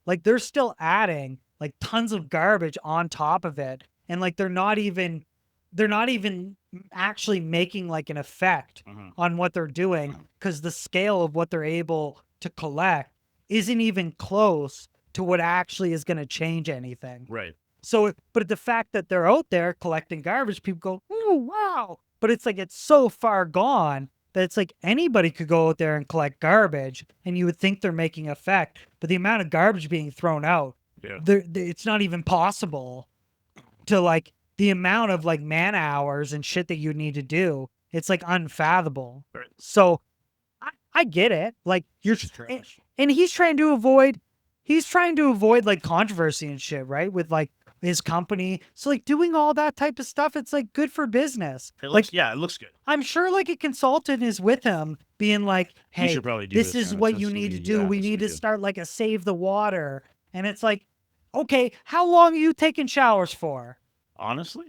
S3: Like they're still adding like tons of garbage on top of it. And like they're not even actually making like an effect on what they're doing because the scale of what they're able to collect isn't even close to what actually is going to change anything.
S1: Right.
S3: So, but the fact that they're out there collecting garbage, people go, oh, wow. But it's like, it's so far gone that it's like anybody could go out there and collect garbage and you would think they're making effect. But the amount of garbage being thrown out, it's not even possible to like the amount of like man hours and shit that you need to do. It's like unfathomable.
S1: Right.
S3: So I get it. Like and he's trying to avoid like controversy and shit, right? With like his company. So like doing all that type of stuff, it's like good for business.
S1: It looks, it looks good.
S3: I'm sure like a consultant is with him being like,
S1: You
S3: hey,
S1: should probably do
S3: this
S1: this
S3: is
S1: kind of
S3: what
S1: stuff
S3: you
S1: so
S3: need
S1: we-
S3: to do.
S1: yeah,
S3: We
S1: that's
S3: need
S1: what
S3: to
S1: we do.
S3: start like a save the water. And it's like, okay, how long are you taking showers for?
S1: Honestly,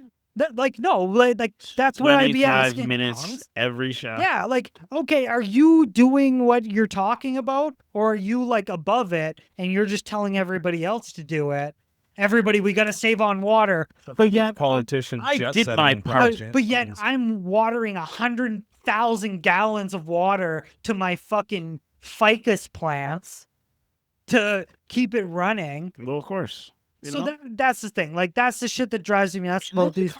S3: Like, no, like that's what I'd be
S1: 25
S3: asking.
S1: minutes every shot.
S3: Yeah, like, okay, are you doing what you're talking about? Or are you like above it and you're just telling everybody else to do it? Everybody, we got to save on water. But yet,
S4: Politicians
S1: I
S4: jet
S1: did
S4: setting
S1: my
S4: in
S1: part.
S4: projects.
S3: but yet I'm watering 100,000 gallons of water to my fucking ficus plants to keep it running.
S1: Well, of course. You
S3: So
S1: know?
S3: that's the thing. Like, that's the shit that drives me nuts about these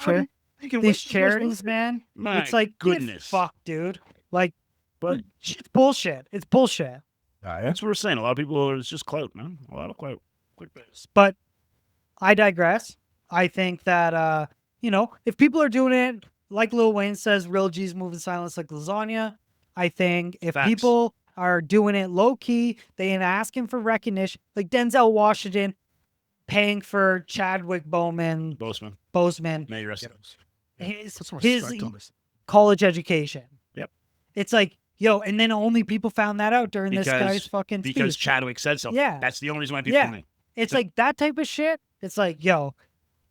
S3: charities, man.
S1: My
S3: It's like,
S1: goodness.
S3: fuck, dude. Like,
S1: But
S3: it's bullshit. It's bullshit.
S1: that's what we're saying. A lot of people, it's just clout, man. A lot of clout. Clickbait.
S3: But I digress. I think that, if people are doing it, like Lil Wayne says, real G's move in silence like lasagna. I think if
S1: Facts.
S3: people are doing it low key, they ain't asking for recognition. Like Denzel Washington paying for Chadwick Boseman,
S1: May you rest in peace.
S3: his college education.
S1: Yep.
S3: It's like, yo, and then only people found that out during this
S1: Because-
S3: guy's fucking
S1: Because
S3: speech.
S1: Chadwick said so.
S3: Yeah.
S1: That's the only reason why people
S3: Yeah.
S1: think.
S3: It's like that type of shit. It's like, yo,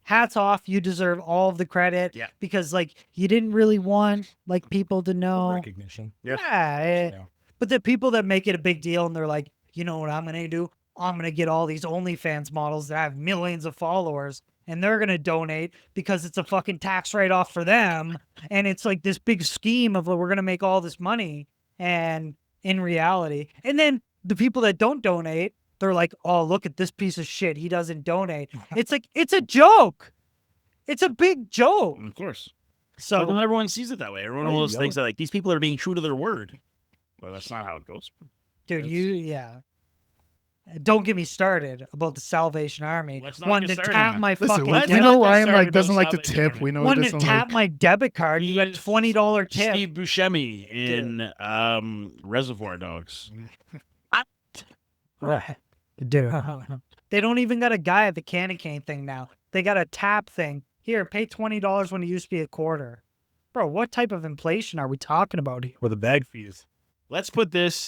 S3: hats off. You deserve all of the credit.
S1: Yeah.
S3: Because like you didn't really want like people to know.
S4: recognition.
S1: Yeah.
S3: Yeah. But the people that make it a big deal and they're like, you know what I'm gonna do? I'm gonna get all these OnlyFans models that have millions of followers and they're gonna donate because it's a fucking tax write-off for them. And it's like this big scheme of we're gonna make all this money. And in reality, and then the people that don't donate, they're like, oh, look at this piece of shit. He doesn't donate. It's like, it's a joke. It's a big joke.
S1: Of course. So
S3: So
S1: not everyone sees it that way. Everyone almost thinks that like these people are being true to their word. Well, that's not how it goes.
S3: dude, don't get me started about the Salvation Army.
S1: Let's not
S3: Wanted
S1: get
S3: to
S1: started,
S3: tap
S1: man.
S3: my
S2: Listen,
S3: fucking
S2: we
S1: let's
S3: debit-
S2: know
S1: not get
S2: Ryan
S1: started
S2: like doesn't
S1: about
S2: like to
S1: Salvation
S2: tip.
S1: Army.
S2: We know he
S3: wanted to
S2: doesn't
S3: tap
S2: like.
S3: my debit card. You got
S1: He's
S3: $20 tip.
S1: Steve Buscemi in Reservoir Dogs.
S3: Dude. They don't even got a guy at the candy cane thing now. They got a tap thing. Here, pay $20 when it used to be a quarter. Bro, what type of inflation are we talking about here?
S4: Or the bag fees.
S1: Let's put this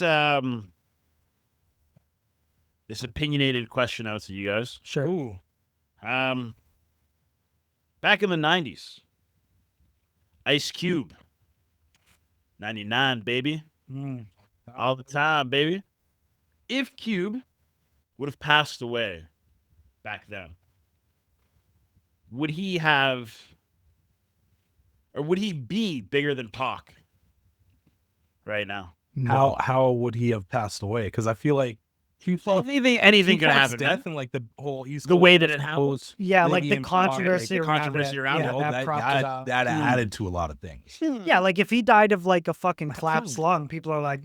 S1: this opinionated question out to you guys.
S3: Sure.
S4: Ooh.
S1: Back in the 90s, Ice Cube, 99, baby.
S3: Mm.
S1: All the time, baby. If Cube would have passed away back then, would he have, or would he be bigger than Pac right now?
S4: How would he have passed away? Because I feel like
S1: Anything could happen.
S4: Death and like the whole East
S1: The
S4: Coast
S1: way that
S4: West
S1: it
S4: Coast,
S3: Yeah, like
S4: Biggie
S3: the
S4: and Pac,
S3: controversy,
S1: the controversy around
S3: it.
S1: it.
S3: Yeah, that propped it up.
S4: that added to a lot of things.
S3: Yeah, like if he died of like a fucking collapsed lung, people are like,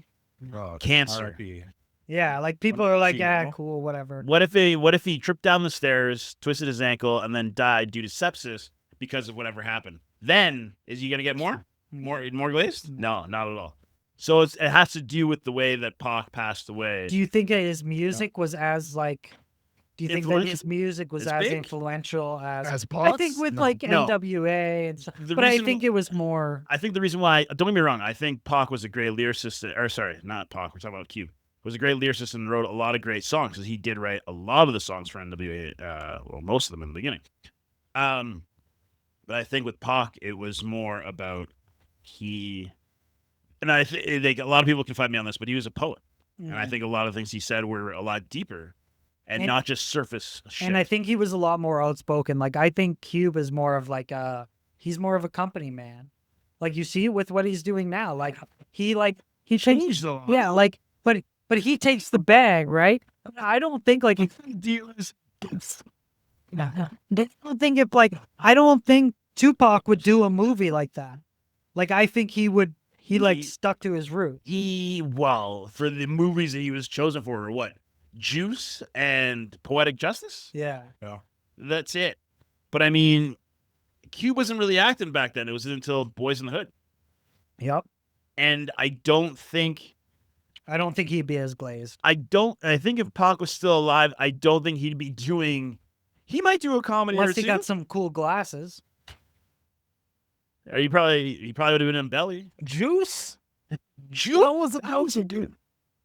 S4: Oh,
S1: Cancer.
S4: RIP.
S3: yeah, like people are like,
S4: See,
S3: yeah,
S4: bro.
S3: cool, whatever.
S1: What if he tripped down the stairs, twisted his ankle, and then died due to sepsis because of whatever happened? Then is he gonna get more glazed? No, not at all. So it has to do with the way that Pac passed away.
S3: Do you think that his music was as like? Do you think that his
S1: Influential?
S3: music was
S1: As
S3: as
S1: big?
S3: influential as?
S2: As
S3: I think
S2: Pac's?
S3: with
S2: No.
S3: like
S1: No.
S3: NWA and stuff,
S1: The
S3: but I
S1: reason-
S3: think it was more.
S1: I think the reason why, don't get me wrong, I think Pac was a great lyricist, or sorry, not Pac, we're talking about Cube. Was a great lyricist and wrote a lot of great songs because he did write a lot of the songs for NWA, well, most of them in the beginning. But I think with Pac, it was more about and I think like, a lot of people can fight me on this, but he was a poet. And I think a lot of things he said were a lot deeper and not just surface shit.
S3: And I think he was a lot more outspoken. Like I think Cube is more of like he's more of a company man. Like you see with what he's doing now. Like he
S1: changed a lot.
S3: Yeah, like but he takes the bag, right? I don't think like
S1: dealers.
S3: I don't think if like I don't think Tupac would do a movie like that. Like I think he like stuck to his roots.
S1: For the movies that he was chosen for were what? Juice and Poetic Justice?
S3: Yeah.
S1: That's it. But I mean, Cube wasn't really acting back then. It was until Boys in the Hood.
S3: Yep.
S1: And I don't think
S3: he'd be as glazed.
S1: I think if Pac was still alive, I don't think he'd be doing. He might do a comedy
S3: Unless
S1: or
S3: he
S1: two.
S3: got some cool glasses.
S1: Or he probably would have been in Belly.
S4: Juice?
S1: Juice?
S4: How was he doing?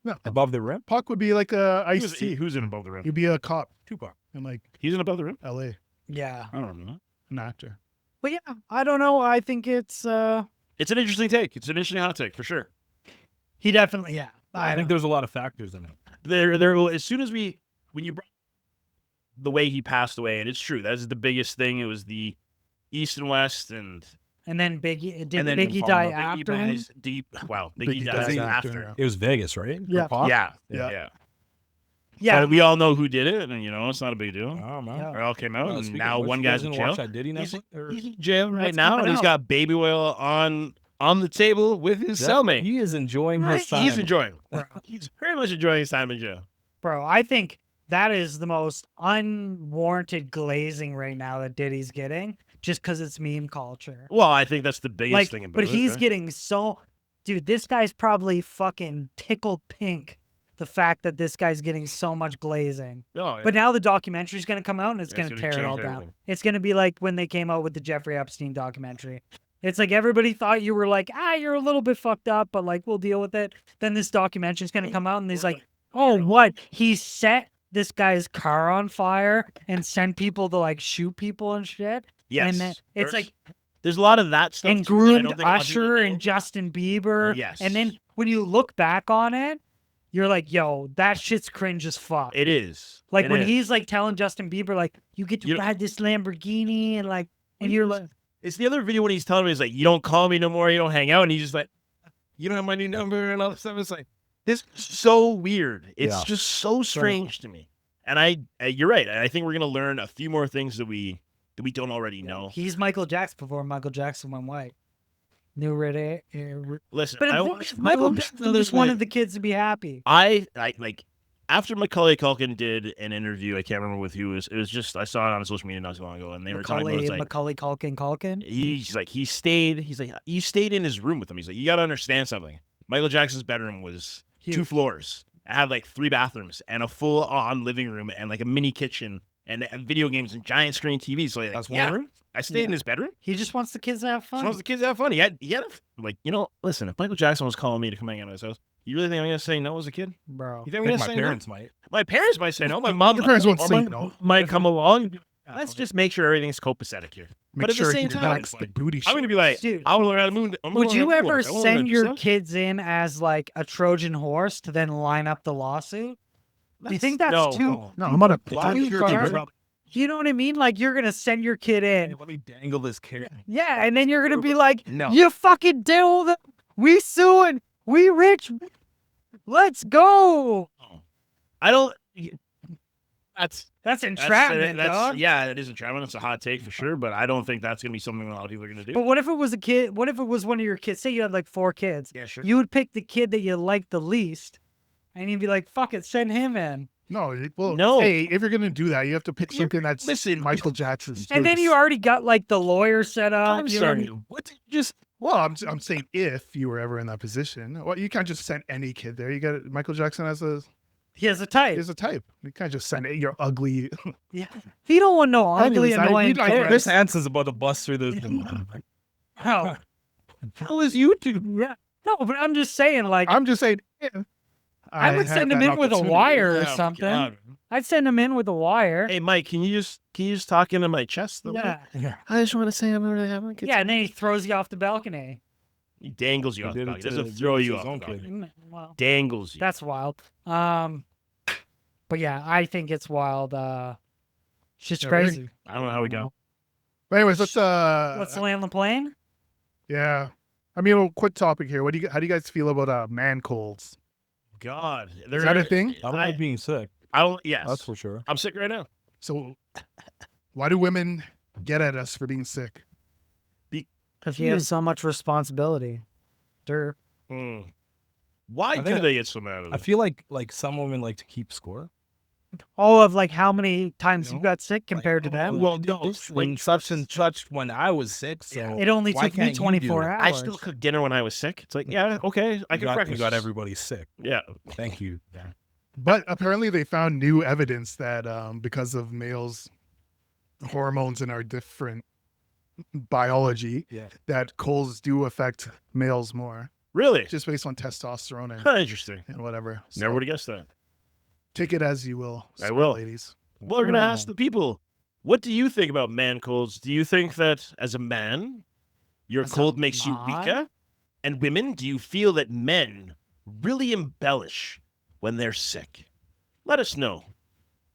S2: No.
S4: Above the rim?
S2: Pac would be like a Ice T.
S1: Who's in Above the Rim?
S2: He'd be a cop
S4: Tupac.
S2: in like
S1: He's in Above the Rim?
S2: L.A.
S3: Yeah.
S1: I don't know.
S2: An actor.
S3: But yeah, I don't know. I think it's
S1: It's an interesting take. It's an interesting hot take for sure.
S3: he definitely
S4: I think there's a lot of factors in it.
S1: There. As soon as when you brought the way he passed away, and it's true, that's the biggest thing. It was the East and West, and
S3: then Biggie
S1: and then
S3: Biggie die
S1: Biggie
S3: after him?
S1: dies deep. Wow,
S2: Biggie
S1: Biggie dies
S2: dies
S1: after.
S2: after.
S4: It was Vegas, right?
S3: Yeah.
S4: For Pac?
S1: Yeah.
S2: Yeah.
S3: Yeah.
S1: But we all know who did it, and it's not a big deal.
S4: Oh, man.
S3: Yeah.
S1: It all came out,
S4: Well,
S1: and
S4: speaking
S1: now
S4: of which,
S1: one
S4: you
S1: guy's
S4: guys
S1: in
S4: didn't watch
S1: jail.
S4: that Diddy
S1: He's,
S4: Netflix? Or-
S1: he's in jail right
S3: What's
S1: now,
S3: coming
S1: and he's
S3: out?
S1: got baby oil on the table with his cellmate.
S4: He is enjoying his time.
S1: He's enjoying. He's very much enjoying his time in jail.
S3: Bro, I think that is the most unwarranted glazing right now that Diddy's getting, just because it's meme culture.
S1: Well, I think that's the biggest
S3: Like,
S1: thing about
S3: but
S1: it.
S3: he's
S1: right?
S3: getting so, dude. This guy's probably fucking tickled pink. The fact that this guy's getting so much glazing.
S1: Oh, yeah.
S3: But now the documentary's gonna come out and it's
S1: Yeah, it's
S3: gonna
S1: gonna
S3: tear it
S1: change
S3: all down.
S1: everything.
S3: It's gonna be like when they came out with the Jeffrey Epstein documentary. It's like everybody thought you were like, you're a little bit fucked up, but like we'll deal with it. Then this documentary's gonna come out and he's like, oh, what? He set this guy's car on fire and sent people to like shoot people and shit.
S1: Yes.
S3: And then it's like
S1: there's a lot of that stuff.
S3: and
S1: too that I don't
S3: groomed
S1: think a lot of people
S3: Usher
S1: know.
S3: and Justin Bieber.
S1: Yes.
S3: And then when you look back on it, you're like, yo, that shit's cringe as fuck.
S1: It is.
S3: Like
S1: It
S3: when
S1: is.
S3: he's like telling Justin Bieber, like, you get to
S1: You-
S3: ride this Lamborghini and like, and you're like,
S1: It's the other video when he's telling me, he's like, you don't call me no more, you don't hang out. And he's just like, you don't have my new number and all this stuff. It's like, this is so weird. It's
S4: Yeah.
S1: just so strange to me. And you're right. I think we're going to learn a few more things that we that we don't already know?
S3: He's Michael Jackson before Michael Jackson went white. New red.
S1: Listen,
S3: But
S1: I
S3: Michael Jackson just wanted the kids to be happy.
S1: I like after Macaulay Culkin did an interview, I can't remember with who it was just I saw it on social media not too long ago, and they were talking about
S3: Macaulay Culkin.
S1: He's like you stayed in his room with him. He's like, you got to understand something. Michael Jackson's bedroom was
S3: Huge.
S1: 2 floors. It had like 3 bathrooms and a full on living room and like a mini kitchen and video games and giant screen TVs. So like,
S4: That's one room?
S1: I stayed in his bedroom.
S3: He just wants the kids to have
S1: He
S3: fun.
S1: wants the kids to have fun. He had like, listen, if Michael Jackson was calling me to come hang out at his house, you really think I'm going to say no as a kid?
S3: Bro.
S1: You think I'm
S4: I
S1: going
S4: think
S1: to
S4: my
S1: say
S4: parents might.
S1: no? My parents might say no. My mom
S2: Your parents won't
S1: or
S2: say
S1: my-
S2: no.
S1: might come along. Let's just make sure everything's copacetic here.
S2: Make
S1: But at the
S2: sure
S1: same
S2: he
S1: time,
S2: likes the booty
S1: I'm going to
S2: shit.
S1: be like,
S3: Dude.
S1: I want to learn how to move.
S3: Would you ever send your kids in as like a Trojan horse to then line up the lawsuit? Do you think that's too?
S2: No, I'm gonna
S3: You know what I mean? Like you're gonna send your kid in.
S4: Let me dangle this carrot.
S3: Yeah, and then you're gonna be like,
S1: No.
S3: you fucking deal with it. We suing. We rich. Let's go.
S1: I don't. That's
S3: entrapment, dog.
S1: Yeah, it is entrapment. It's a hot take for sure, but I don't think that's gonna be something a lot of people are gonna do.
S3: But what if it was a kid? What if it was one of your kids? Say you had like 4 kids.
S1: Yeah, sure.
S3: You would pick the kid that you like the least, and you'd be like, "Fuck it, send him in."
S2: No, well,
S1: No.
S2: Hey, if you're gonna do that, you have to pick something that's
S1: listen,
S2: Michael Jackson's.
S3: And then you already got like the lawyer set up.
S1: I'm
S3: you know what I
S1: sorry.
S3: mean?
S1: What did you just?
S2: Well, I'm saying if you were ever in that position, well, you can't just send any kid there. You got Michael Jackson as a
S3: He has a type.
S2: type. You can't just send your ugly.
S3: Yeah. He don't want no ugly,
S2: Anyways, I
S3: annoying
S2: need, like,
S3: kid.
S4: This answer's about to bust through this.
S3: How?
S1: How is YouTube?
S3: Yeah. No, but I'm just saying, like,
S2: I'm just saying. If
S3: I would
S2: had
S3: send him
S2: that
S3: in with a
S2: opportunity.
S3: wire or
S1: Oh,
S3: something.
S1: God.
S3: I'd send him in with a wire.
S1: Hey, Mike, can you just talk into my chest?
S3: Yeah.
S1: I just want to say I'm really having kids.
S3: Yeah, and then he throws you off the balcony.
S1: He dangles you off the
S4: did it
S1: balcony.
S4: to-
S1: Doesn't throw
S4: did it
S1: you
S4: to
S1: off
S4: his own
S1: the
S4: kid.
S1: balcony.
S3: Well,
S1: Dangles you.
S3: that's wild. But yeah, I think it's wild. Shit's
S2: Yeah,
S3: crazy.
S1: I don't know how we go.
S2: But anyways, let's
S3: Let's land the plane.
S2: yeah. I mean, a quick topic here. How do you guys feel about man colds?
S1: God,
S2: Is that a thing?
S4: I don't like being sick.
S1: I don't. Yes,
S4: That's for sure.
S1: I'm sick right now.
S2: So, why do women get at us for being sick?
S3: Because he has so much responsibility. Dirt.
S1: Why
S4: I
S1: do
S4: think-
S1: they get so mad at
S4: I
S1: us?
S4: feel like some women like to keep score.
S3: All of like how many times you
S4: No.
S3: got sick compared to them?
S1: Well, no,
S4: when such and such when I was sick. So
S3: It only
S4: why
S3: took me
S4: can't you do
S3: 24
S4: it?
S3: hours.
S1: I still cook dinner when I was sick. It's like, yeah, okay, I
S4: You
S1: could
S4: got,
S1: breakfast.
S4: you got everybody sick.
S1: Yeah,
S4: Thank you.
S2: But apparently, they found new evidence that because of males' hormones in our different biology,
S4: Yeah.
S2: that colds do affect males more,
S1: really.
S2: just based on testosterone
S1: Interesting.
S2: and whatever. So
S1: Never would have guessed that.
S2: take it as you will.
S1: I
S2: sweet
S1: will.
S2: ladies.
S1: Well, we're gonna ask the people. What do you think about man colds? Do you think that as a man, your
S3: As a
S1: cold makes you
S3: man?
S1: weaker? And women, do you feel that men really embellish when they're sick? Let us know.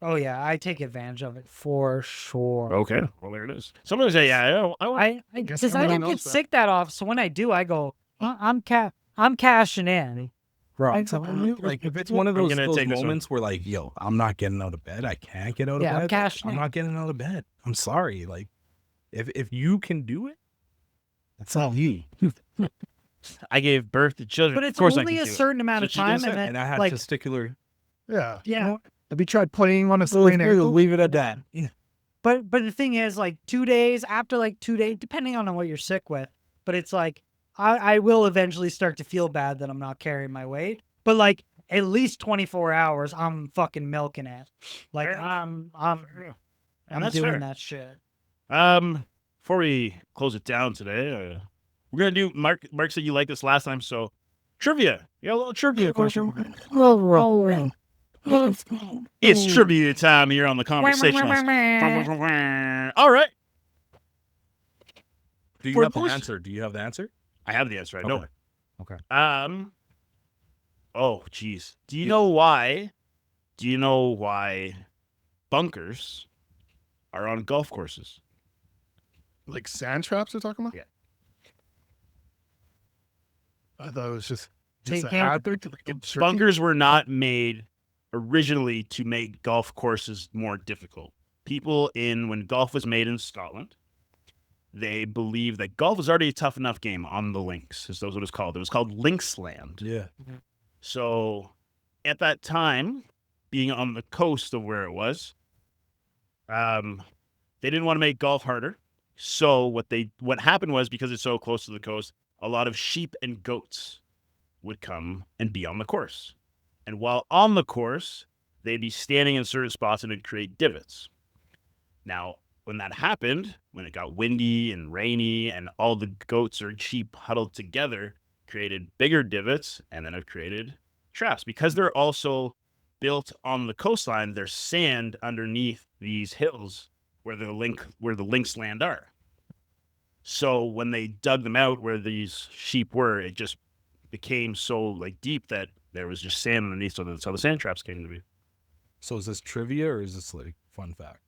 S3: Oh yeah, I take advantage of it for sure.
S1: Okay. Well, there it is. Somebody say, yeah, I want.
S3: I
S2: guess
S3: because I
S2: everybody
S3: don't get
S2: knows that.
S3: sick that often. So when I do, I go, I'm cashing in.
S4: Right. Like if it's one of
S1: I'm
S4: those,
S1: gonna take this one.
S4: moments where like, yo, I'm not getting out of bed. I can't get out of
S3: Yeah, I'm
S4: bed.
S3: cashing in.
S4: not getting out of bed. I'm sorry. Like if you can do it, that's all you.
S1: I gave birth to children.
S3: But
S1: Of
S3: it's
S1: course I
S3: only
S1: can
S3: a
S1: do it.
S3: certain amount of
S1: So she's gonna
S3: time,
S1: say-
S3: and then
S4: And I had
S3: like
S4: testicular.
S2: Yeah.
S3: yeah.
S2: Have you tried playing on a sprained ankle?
S4: Leave it at that. Yeah.
S3: But the thing is, like 2 days after, like 2 days, depending on what you're sick with. But it's like I will eventually start to feel bad that I'm not carrying my weight. But like at least 24 hours, I'm fucking milking it. Like I'm
S1: that's
S3: doing
S1: fair.
S3: that shit.
S1: Before we close it down today, we're gonna do. Mark said you liked this last time, so trivia. You got a little trivia question. It's trivia time here on the Conversationalist. All right,
S4: Do you
S1: For
S4: have the
S1: push-
S4: answer? Do you have the answer?
S1: I have the answer. I know
S4: Okay.
S1: it.
S4: Okay.
S1: Oh, geez. Do you know why? Bunkers are on golf courses?
S2: Like sand traps we're talking about?
S1: Yeah.
S2: I thought it was just
S3: Take
S2: an
S3: care.
S2: ad there to get tricky.
S1: Bunkers were not made originally to make golf courses more difficult. people when golf was made in Scotland, they believed that golf was already a tough enough game on the links. That's what it was called. It was called Linksland.
S4: Yeah.
S1: So at that time, being on the coast of where it was, they didn't want to make golf harder. So what happened was, because it's so close to the coast, a lot of sheep and goats would come and be on the course. And while on the course, they'd be standing in certain spots and it'd create divots. Now, when that happened, when it got windy and rainy and all the goats or sheep huddled together, created bigger divots, and then it created traps. Because they're also built on the coastline, there's sand underneath these hills where the links land are. So when they dug them out where these sheep were, it just became so deep that there was just sand underneath. So that's how the sand traps came to be.
S4: So is this trivia or is this fun fact?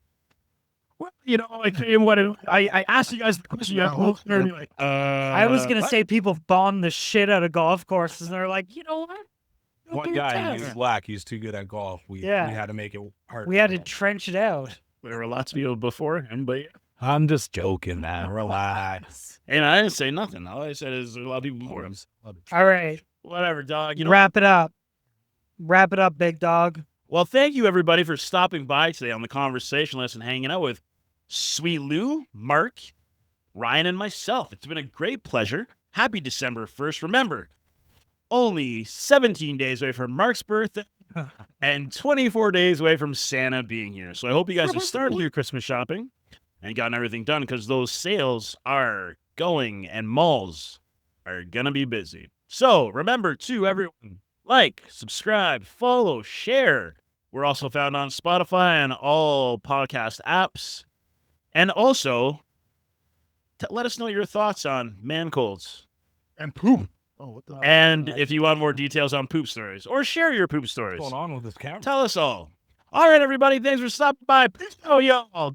S1: Well, I asked you guys the question.
S3: I was gonna say people bomb the shit out of golf courses, and they're like, you know what?
S4: One guy, he was black. He was too good at golf. We had to make it hard.
S3: We had to trench it out.
S1: There were lots of people before him, but
S4: I'm just joking, man. Relax.
S1: And I didn't say nothing. All I said is there are a lot of people before him.
S3: All right,
S1: Whatever, dog.
S3: wrap it up. Wrap it up, big dog.
S1: Well, thank you, everybody, for stopping by today on the Conversationalist and hanging out with Sweet Lou, Mark, Ryan, and myself. It's been a great pleasure. Happy December 1st. Remember, only 17 days away from Mark's birthday and 24 days away from Santa being here. So I hope you guys have started your Christmas shopping and gotten everything done, because those sales are going and malls are going to be busy. So remember to everyone, like, subscribe, follow, share. We're also found on Spotify and all podcast apps. And also, let us know your thoughts on man colds.
S2: And poop. Oh, what the hell?
S1: And if you want more details on poop stories, or share your poop stories,
S4: What's going on with this camera?
S1: tell us all. All right, everybody, thanks for stopping by. Peace out, y'all.